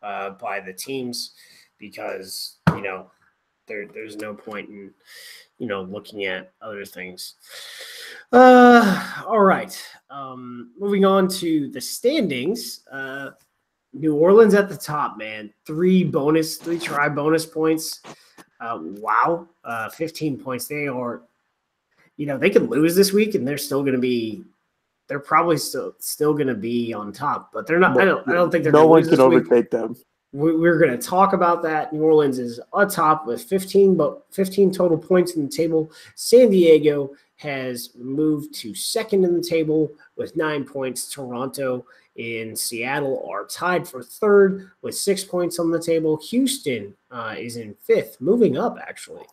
by the teams, because there's no point in looking at other things. All right. Moving on to the standings. New Orleans at the top, man. 3 try bonus points. Wow. 15 points. They are, they could lose this week and they're probably still going to be on top, but they're not. I don't think they're no one can overtake them. We're going to talk about that. New Orleans is atop with 15 total points in the table. San Diego has moved to second in the table with 9 points. Toronto and Seattle are tied for third with 6 points on the table. Houston is in fifth, moving up actually,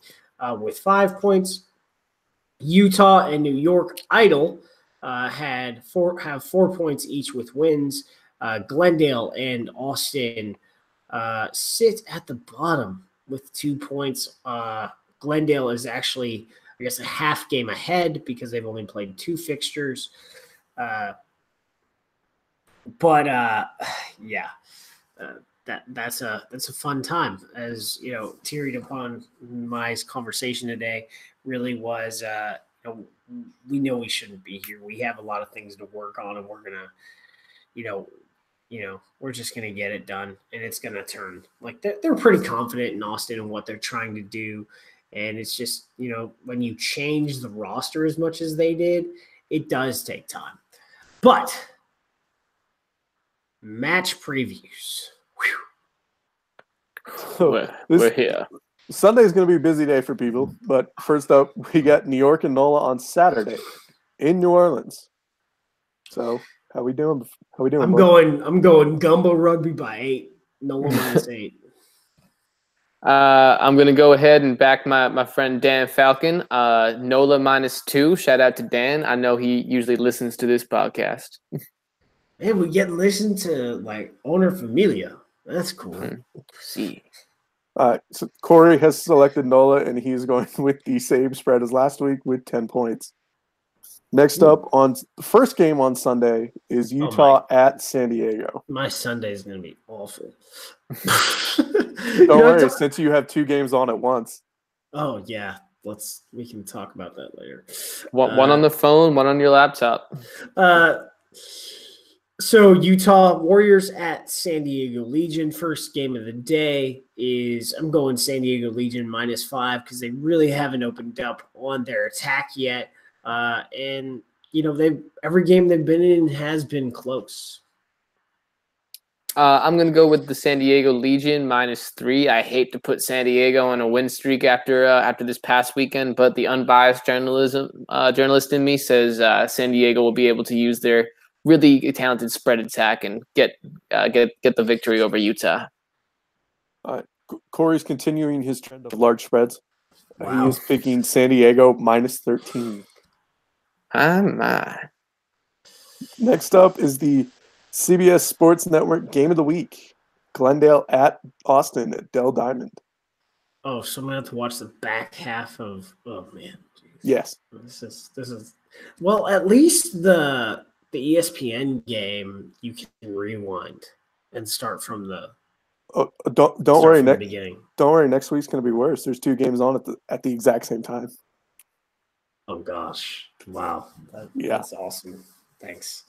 with 5 points. Utah and New York idle have 4 points each with wins. Glendale and Austin sit at the bottom with 2 points. Glendale is actually, I guess, a half game ahead because they've only played 2 fixtures. That's a fun time. As you know, tearied upon my conversation today really was. We know we shouldn't be here. We have a lot of things to work on, and we're gonna, we're just gonna get it done, and it's gonna turn. Like they're pretty confident in Austin and what they're trying to do, and it's just when you change the roster as much as they did, it does take time. But match previews. We're here. Sunday is going to be a busy day for people, but first up, we got New York and NOLA on Saturday in New Orleans. So, how we doing? I'm going Gumbo Rugby by 8. NOLA minus 8. I'm going to go ahead and back my friend Dan Falcon. NOLA minus 2. Shout out to Dan. I know he usually listens to this podcast. Man, we get listened to like Owner Familia. That's cool. See. So Corey has selected NOLA, and he's going with the same spread as last week with 10 points. Next up, on the first game on Sunday is Utah at San Diego. My Sunday is going to be awful. Don't worry, since you have 2 games on at once. Oh, yeah. We can talk about that later. One on the phone, one on your laptop. So Utah Warriors at San Diego Legion. First game of the day is I'm going San Diego Legion minus 5 because they really haven't opened up on their attack yet. And every game they've been in has been close. I'm going to go with the San Diego Legion minus 3. I hate to put San Diego on a win streak after this past weekend, but the unbiased journalist in me says San Diego will be able to use their really talented spread attack and get the victory over Utah. Corey's continuing his trend of large spreads. Wow. He is picking San Diego minus 13. Next up is the CBS Sports Network Game of the Week. Glendale at Austin at Dell Diamond. Oh, so I'm gonna have to watch the back half of. Oh man. Geez. Yes. This is. Well, at least the ESPN game you can rewind and start from the. Oh, don't worry. Beginning. Don't worry. Next week's going to be worse. There's 2 games on at the exact same time. Oh gosh! Wow. Yeah. That's awesome. Thanks.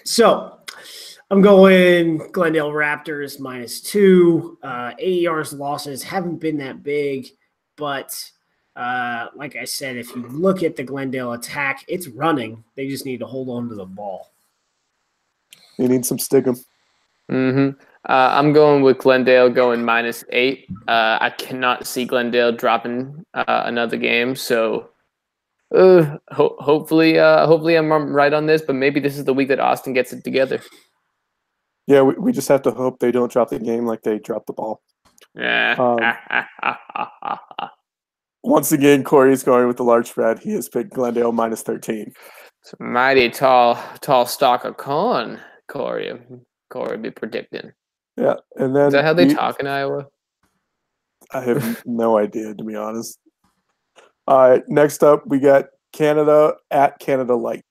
So I'm going Glendale Raptors minus 2. AER's losses haven't been that big, but like I said, if you look at the Glendale attack, it's running. They just need to hold on to the ball. You need some stickum. Mm-hmm. I'm going with Glendale going minus 8. I cannot see Glendale dropping another game, so hopefully I'm right on this, but maybe this is the week that Austin gets it together. Yeah, we just have to hope they don't drop the game like they dropped the ball. Once again, Corey's going with the large spread. He has picked Glendale minus 13. It's a mighty tall stock of corn, Corey be predicting. Yeah, and then is that how they talk in Iowa? I have no idea, to be honest. All right, next up we got Canada at Canada Light.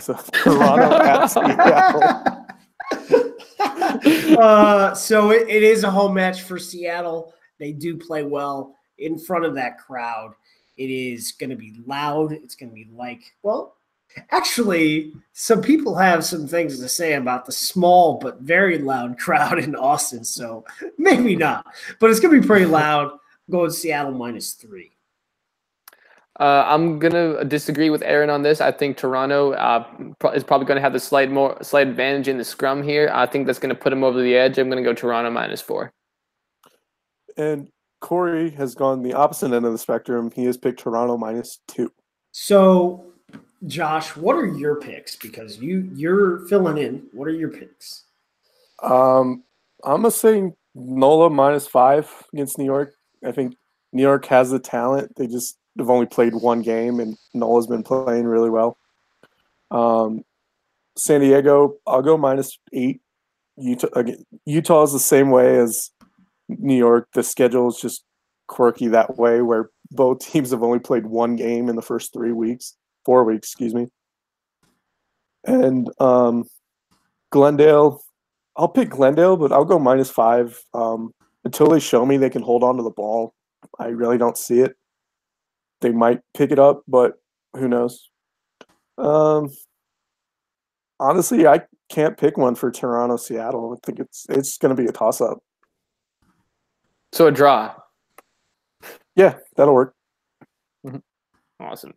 So Toronto at Seattle. So it is a home match for Seattle. They do play well in front of that crowd. It is going to be loud. It's going to be actually, some people have some things to say about the small but very loud crowd in Austin. So maybe not, but it's going to be pretty loud. I'm going Seattle minus 3. I'm gonna disagree with Aaron on this. I think Toronto is probably going to have the slight advantage in the scrum here. I think that's going to put them over the edge. I'm going to go Toronto minus 4. And Corey has gone the opposite end of the spectrum. He has picked Toronto minus 2. So, Josh, what are your picks? Because you're filling in. What are your picks? I'm gonna say NOLA minus 5 against New York. I think New York has the talent. They just have only played one game, and NOLA's been playing really well. San Diego, I'll go -8. Utah is the same way as New York. The schedule is just quirky that way, where both teams have only played one game in the first 4 weeks, excuse me. And Glendale, I'll pick Glendale, but I'll go -5. Until they show me they can hold on to the ball, I really don't see it. They might pick it up, but who knows? Honestly, I can't pick one for Toronto, Seattle. I think it's going to be a toss-up. So a draw. Yeah, that'll work. Awesome.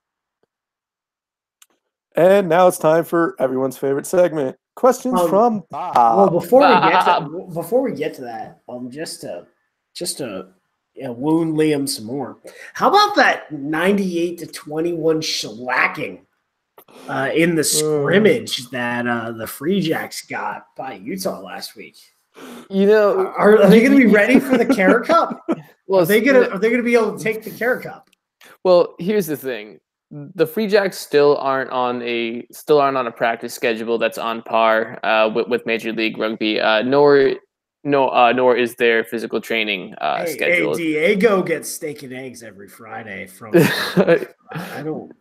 And now it's time for everyone's favorite segment, questions from Bob. Well, before we get to that, just to wound Liam some more. How about that 98-21 shellacking in the scrimmage that the Free Jacks got by Utah last week? Are they going to be ready for the Cara Cup? Well, are they going to be able to take the Cara Cup? Well, here's the thing. The Free Jacks still aren't on a practice schedule that's on par with Major League Rugby. Nor is their physical training schedule. Hey, Diego gets steak and eggs every Friday from. I don't.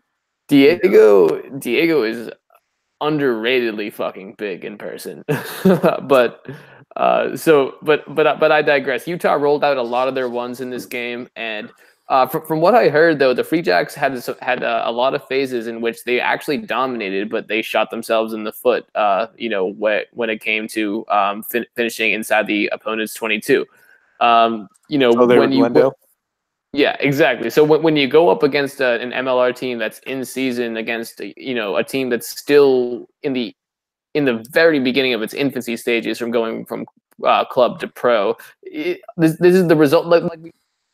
Diego is underratedly fucking big in person, but I digress. Utah rolled out a lot of their ones in this game, and from what I heard, though, the Free Jacks had a lot of phases in which they actually dominated, but they shot themselves in the foot. When it came to finishing inside the opponent's 22. Yeah, exactly. So when you go up against an MLR team that's in season against a team that's still in the very beginning of its infancy stages from going from club to pro, this is the result. Like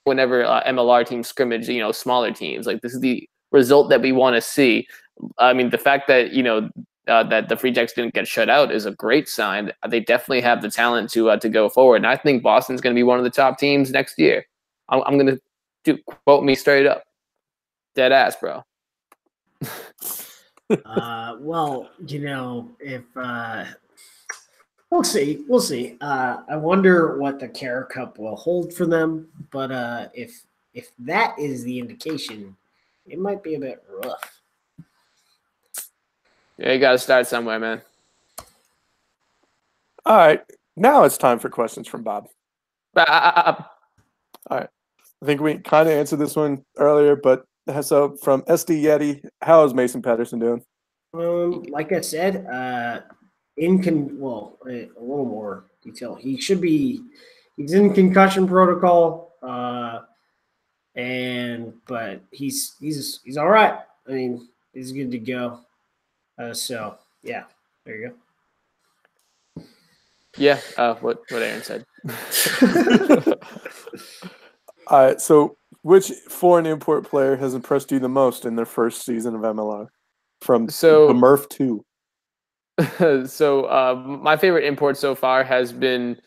whenever MLR teams scrimmage, smaller teams, like this is the result that we want to see. I mean, the fact that that the Free Jacks didn't get shut out is a great sign. They definitely have the talent to go forward, and I think Boston's going to be one of the top teams next year. I'm going to quote me straight up, dead ass, bro. Well, if we'll see. I wonder what the Cara Cup will hold for them, but if that is the indication, it might be a bit rough. Yeah, you got to start somewhere, man. All right, now it's time for questions from Bob. All right. I think we kind of answered this one earlier, but so from SD Yeti, how is Mason Patterson doing? Like I said, a little more detail. He's in concussion protocol, but he's all right. I mean, he's good to go. So yeah, there you go. Yeah, what Aaron said. All right, so which foreign import player has impressed you the most in their first season of MLR? From the Murph 2. So my favorite import so far has been.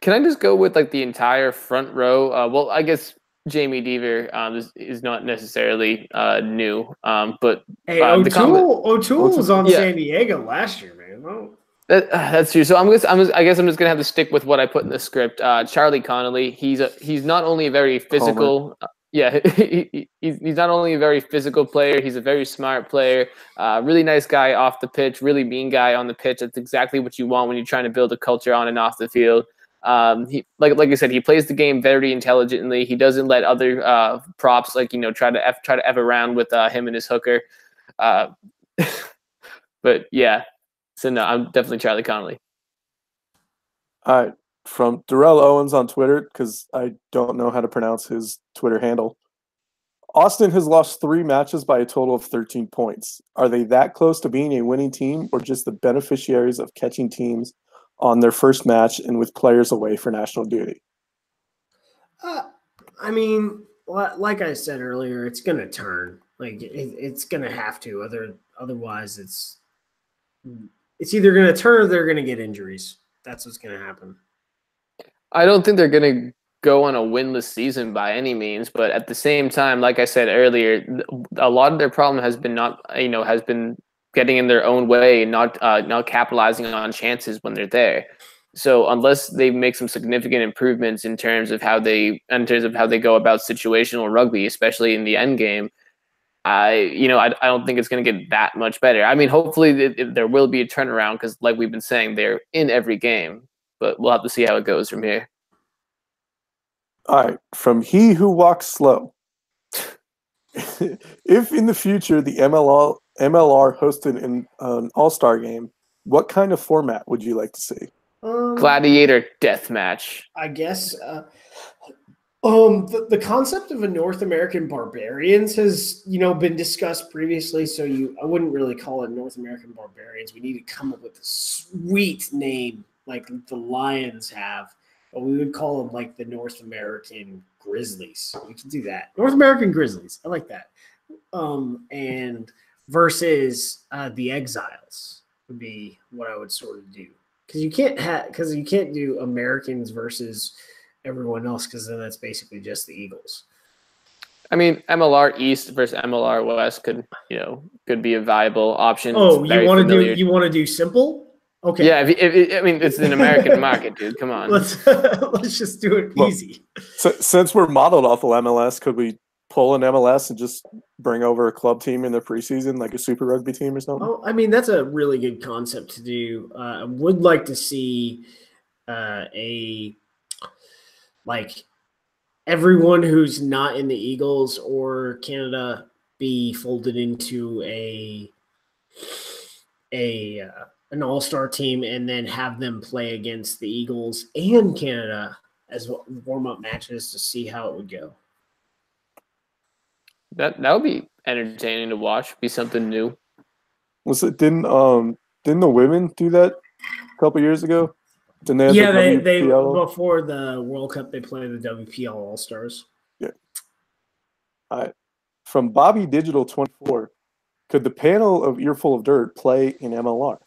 Can I just go with like the entire front row? Well, I guess Jamie Deaver is not necessarily new, but hey, O'Toole was on San Diego last year, man. Oh. That's true. So I guess I'm just gonna have to stick with what I put in the script. Charlie Connolly. He's not only a very physical. He's not only a very physical player. He's a very smart player. Really nice guy off the pitch. Really mean guy on the pitch. That's exactly what you want when you're trying to build a culture on and off the field. He like I said, he plays the game very intelligently. He doesn't let other props try to F around with him and his hooker. But yeah. So no, I'm definitely Charlie Connolly. All right, from Darrell Owens on Twitter, because I don't know how to pronounce his Twitter handle. Austin has lost 3 matches by a total of 13 points. Are they that close to being a winning team, or just the beneficiaries of catching teams on their first match and with players away for national duty? I mean, like I said earlier, it's going to turn. Like it's going to have to. Otherwise, it's either going to turn or they're going to get injuries. That's what's going to happen. I don't think they're going to go on a winless season by any means, but at the same time, like I said earlier, a lot of their problem has been has been getting in their own way, not capitalizing on chances when they're there. So unless they make some significant improvements in terms of how they go about situational rugby, especially in the end game, I don't think it's going to get that much better. I mean, hopefully there will be a turnaround because, like we've been saying, they're in every game, but we'll have to see how it goes from here. All right, from he who walks slow. If in the future the MLR hosted an all-star game, what kind of format would you like to see? Gladiator death match. I guess the concept of a North American Barbarians has been discussed previously. So I wouldn't really call it North American Barbarians. We need to come up with a sweet name like the Lions have, but we would call them like the North American Grizzlies. We can do that. North American Grizzlies. I like that. And versus the Exiles would be what I would sort of do. Because you can't do Americans versus everyone else, because then that's basically just the Eagles. I mean, MLR East versus MLR West could be a viable option. Oh, you want to do simple? Okay. Yeah, I mean, it's an American market, dude. Come on. Let's just do it easy. So, since we're modeled off of MLS, could we pull an MLS and just bring over a club team in the preseason, like a Super Rugby team or something? Oh, I mean, that's a really good concept to do. I would like to see everyone who's not in the Eagles or Canada be folded into an all-star team, and then have them play against the Eagles and Canada as warm-up matches to see how it would go. That would be entertaining to watch. Be something new. Didn't the women do that a couple years ago? They before the World Cup they played the WPL All Stars. Yeah. All right. From Bobby Digital 24, could the panel of Earful of Dirt play in MLR?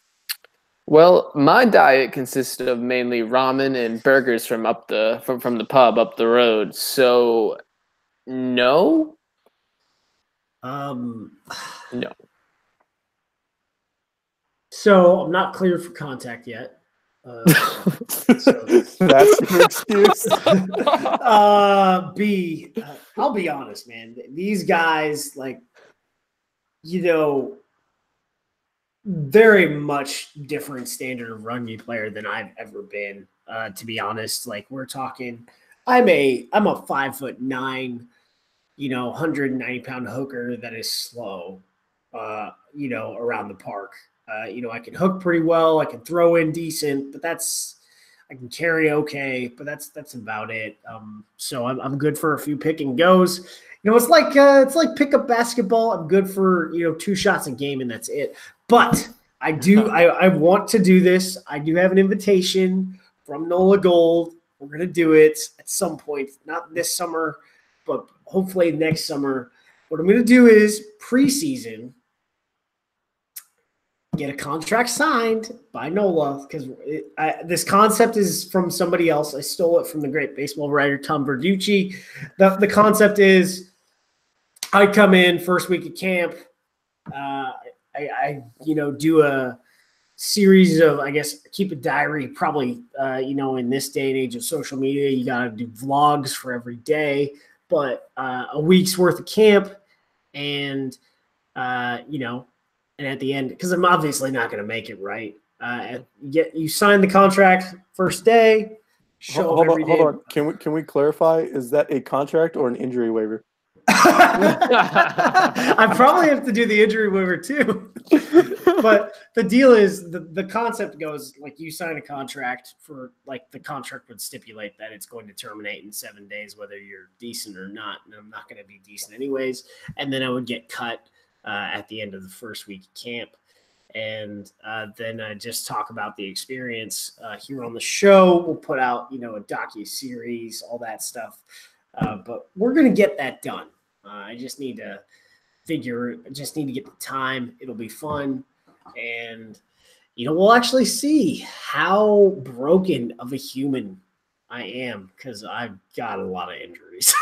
Well, my diet consists of mainly ramen and burgers from the pub up the road. So, no. No. So I'm not cleared for contact yet. So that's your excuse. I'll be honest, man. These guys, very much different standard of rugby player than I've ever been. To be honest, we're talking, I'm a 5'9", 190-pound hooker that is slow, around the park. I can hook pretty well. I can throw in decent, but I can carry okay, but that's about it. So I'm good for a few pick and goes. It's like pickup basketball. I'm good for 2 shots a game, and that's it. But I want to do this. I do have an invitation from NOLA Gold. We're gonna do it at some point, not this summer, but hopefully next summer. What I'm gonna do is preseason. Get a contract signed by NOLA, because this concept is from somebody else. I stole it from the great baseball writer Tom Verducci. The concept is I come in first week of camp. I do a series of, I guess, keep a diary. Probably in this day and age of social media, you got to do vlogs for every day. But a week's worth of camp, and and at the end, because I'm obviously not going to make it, right? You sign the contract first day. Hold on. Can we clarify? Is that a contract or an injury waiver? I probably have to do the injury waiver too. But the deal is the concept goes you sign a contract for the contract would stipulate that it's going to terminate in 7 days, whether you're decent or not. And I'm not going to be decent anyways. And then I would get cut at the end of the first week of camp. And then just talk about the experience here on the show. We'll put out, a docu-series, all that stuff. But we're going to get that done. I just need to get the time. It'll be fun. And, we'll actually see how broken of a human I am, because I've got a lot of injuries.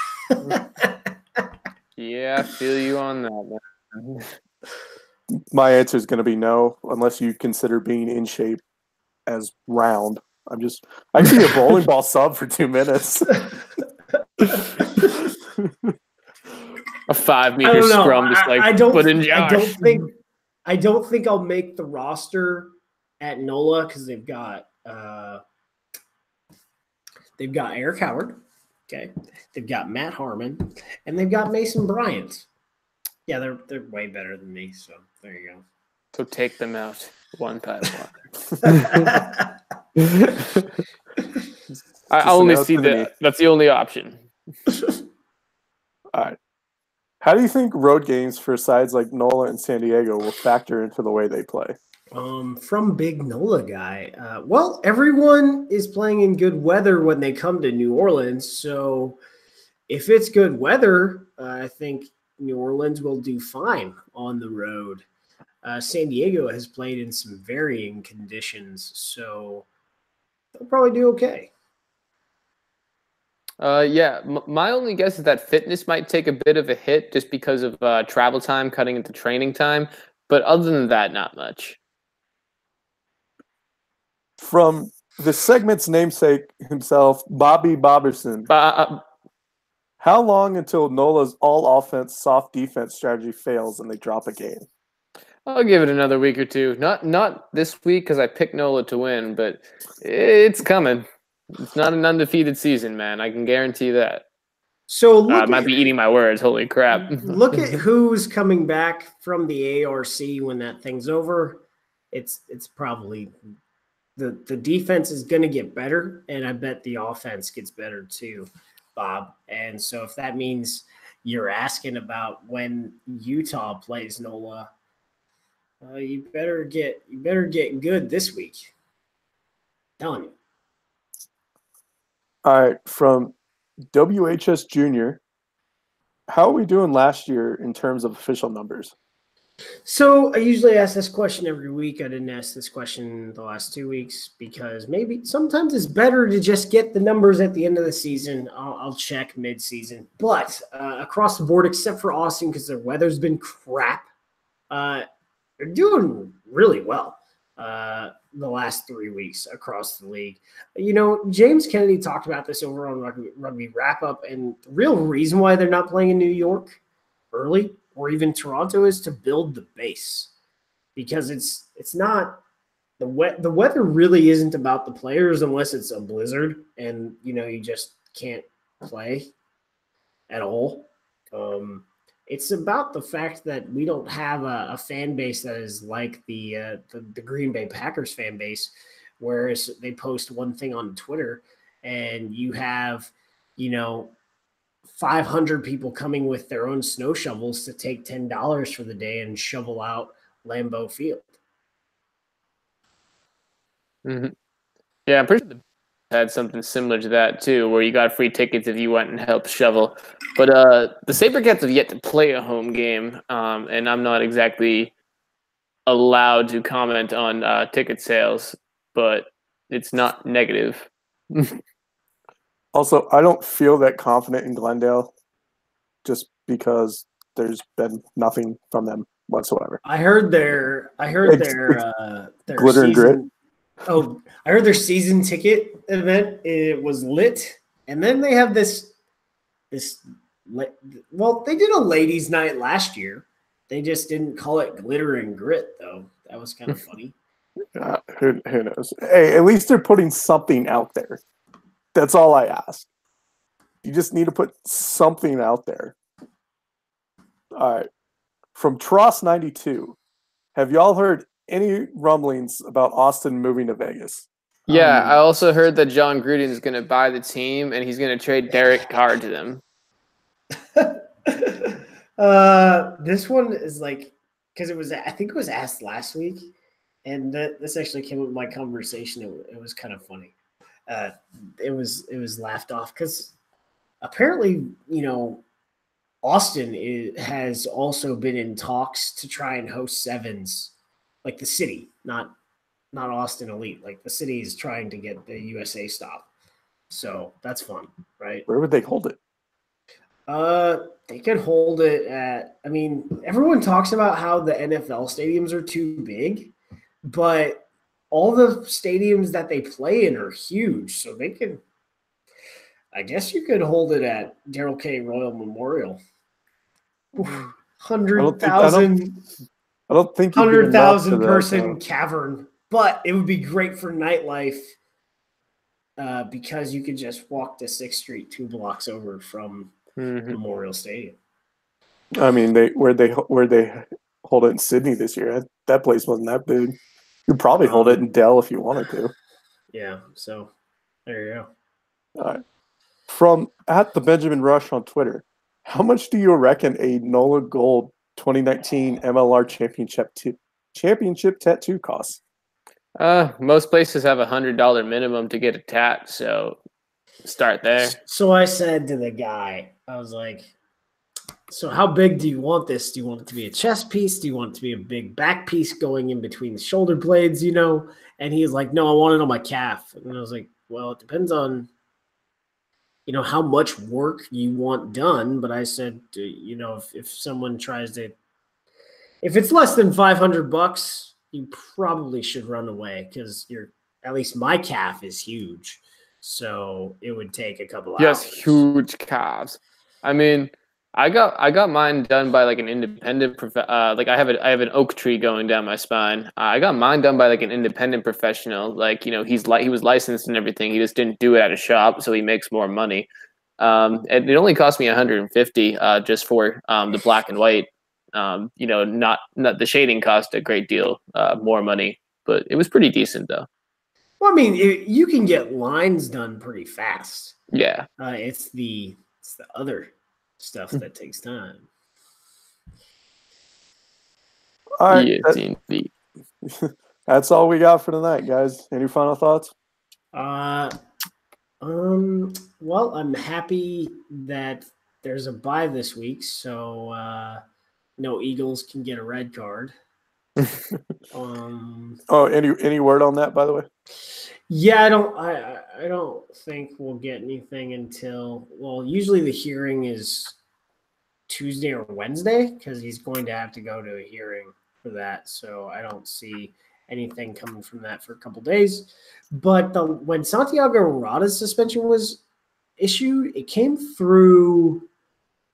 Yeah, I feel you on that, man. My answer is going to be no, unless you consider being in shape as round. I can be a bowling ball sub for 2 minutes. A 5 I meter don't know. scrum, just like I don't. put in Josh. I don't think I'll make the roster at NOLA because they've got Eric Howard, okay, they've got Matt Harmon, and they've got Mason Bryant. Yeah, they're way better than me. So there you go. So take them out one by one. I only see that. That's the only option. All right. How do you think road games for sides like NOLA and San Diego will factor into the way they play? From big NOLA guy. Well, everyone is playing in good weather when they come to New Orleans. So if it's good weather, I think New Orleans will do fine on the road. San Diego has played in some varying conditions, so they'll probably do okay. Yeah, my only guess is that fitness might take a bit of a hit just because of travel time cutting into training time. But other than that, not much. From the segment's namesake himself, Bobby Boberson. How long until NOLA's all-offense, soft defense strategy fails and they drop a game? I'll give it another week or two. Not this week because I picked NOLA to win, but it's coming. It's not an undefeated season, man. I can guarantee that. So I might be eating my words. Holy crap. Look at who's coming back from the ARC when that thing's over. It's probably the defense is going to get better, and I bet the offense gets better too, Bob. And so if that means you're asking about when Utah plays NOLA, you better get good this week. I'm telling you. All right, from WHS Junior, how are we doing last year in terms of official numbers? So I usually ask this question every week. I didn't ask this question the last 2 weeks because maybe sometimes it's better to just get the numbers at the end of the season. I'll check mid-season. But across the board, except for Austin because their weather's been crap, they're doing really well the last 3 weeks across the league. You know, James Kennedy talked about this over on Rugby Wrap-Up, and the real reason why they're not playing in New York early or even Toronto is to build the base, because it's not the weather really isn't about the players unless it's a blizzard and you just can't play at all. It's about the fact that we don't have a fan base that is like the Green Bay Packers fan base, whereas they post one thing on Twitter and you have 500 people coming with their own snow shovels to take $10 for the day and shovel out Lambeau Field. Mm-hmm. Yeah, I'm pretty sure the had something similar to that too, where you got free tickets if you went and helped shovel. But the Sabercats have yet to play a home game, and I'm not exactly allowed to comment on ticket sales, but it's not negative. Also, I don't feel that confident in Glendale just because there's been nothing from them whatsoever. I heard their glitter and grit. Oh, I heard their season ticket event. It was lit, and then they have this. Well, they did a ladies' night last year. They just didn't call it glitter and grit, though. That was kind of funny. Who knows? Hey, at least they're putting something out there. That's all I ask. You just need to put something out there. All right. From Tross92, have y'all heard any rumblings about Austin moving to Vegas? Yeah, I also heard that John Gruden is going to buy the team and he's going to trade Derek Carr to them. This one is because I think it was asked last week, and this actually came up in my conversation. It was kind of funny. It was laughed off because apparently, Austin has also been in talks to try and host sevens, like the city, not Austin Elite. Like the city is trying to get the USA stop. So that's fun, right? Where would they hold it? They could hold it at, I mean, everyone talks about how the NFL stadiums are too big, but all the stadiums that they play in are huge. So they could, I guess you could hold it at Darrell K. Royal Memorial. 100,000 I don't think you'd get enough for that, person cavern, but it would be great for nightlife because you could just walk to 6th Street 2 blocks over from Memorial Stadium. I mean, where they hold it in Sydney this year. That place wasn't that big. You'd probably hold it in Dell if you wanted to. Yeah, so there you go. All right. From at the Benjamin Rush on Twitter, how much do you reckon a NOLA Gold 2019 MLR championship tattoo costs? Most places have $100 minimum to get a tat, so start there. So I said to the guy, I was like, so how big do you want this? Do you want it to be a chest piece? Do you want it to be a big back piece going in between the shoulder blades, you know? And he's like, no, I want it on my calf. And I was like, well, it depends on, you know, how much work you want done. But I said, you know, if someone tries to, if it's less than $500, you probably should run away because at least my calf is huge. So it would take a couple hours. Yes, huge calves. I mean, I got mine done by like an independent like I have an oak tree going down my spine. I got mine done by like an independent professional. Like, you know, he was licensed and everything. He just didn't do it at a shop, so he makes more money. And it only cost me $150 just for the black and white. You know, not the shading cost a great deal more money, but it was pretty decent though. Well, I mean, you can get lines done pretty fast. Yeah. It's the other stuff that takes time. All right. Yes, indeed. That's all we got for tonight, guys. Any final thoughts? Well, I'm happy that there's a bye this week, so no Eagles can get a red card. Any word on that, by the way? Yeah, I don't think we'll get anything until, well, usually the hearing is Tuesday or Wednesday because he's going to have to go to a hearing for that. So I don't see anything coming from that for a couple days. But when Santiago Rada's suspension was issued, it came through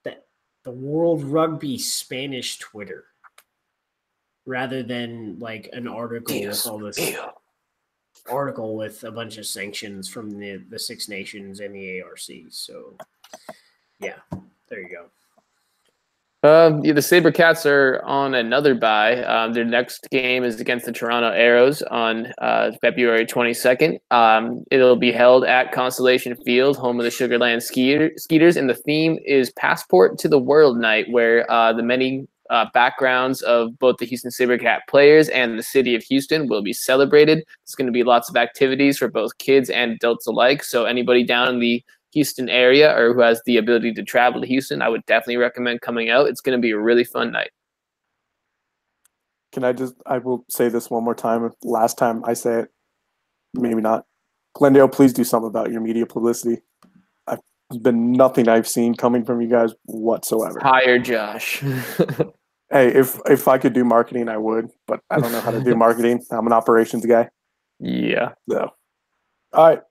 the World Rugby Spanish Twitter rather than like an article with all this article with a bunch of sanctions from the Six Nations and the ARC. So, yeah, there you go. The SaberCats are on another bye. Their next game is against the Toronto Arrows on February 22nd. It'll be held at Constellation Field, home of the Sugarland Skeeters, and the theme is Passport to the World Night, where the many backgrounds of both the Houston SaberCat players and the city of Houston will be celebrated. There's going to be lots of activities for both kids and adults alike. So anybody down in the Houston area or who has the ability to travel to Houston, I would definitely recommend coming out. It's going to be a really fun night. I will say this one more time. Last time I say it, maybe not. Glendale, please do something about your media publicity. There's been nothing I've seen coming from you guys whatsoever. Hire Josh. Hey, if I could do marketing, I would, but I don't know how to do marketing. I'm an operations guy. Yeah. So, all right.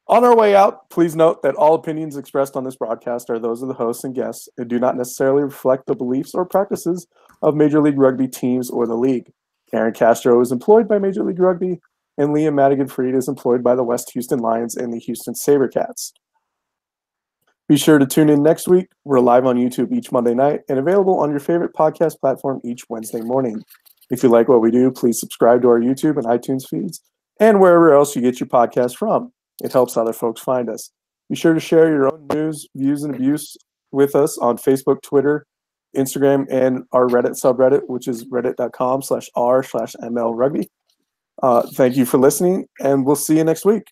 On our way out, please note that all opinions expressed on this broadcast are those of the hosts and guests and do not necessarily reflect the beliefs or practices of Major League Rugby teams or the league. Aaron Castro is employed by Major League Rugby, and Liam Madigan-Freed is employed by the West Houston Lions and the Houston SaberCats. Be sure to tune in next week. We're live on YouTube each Monday night and available on your favorite podcast platform each Wednesday morning. If you like what we do, please subscribe to our YouTube and iTunes feeds and wherever else you get your podcasts from. It helps other folks find us. Be sure to share your own news, views, and abuse with us on Facebook, Twitter, Instagram, and our Reddit subreddit, which is reddit.com/r/MLRugby. Thank you for listening, and we'll see you next week.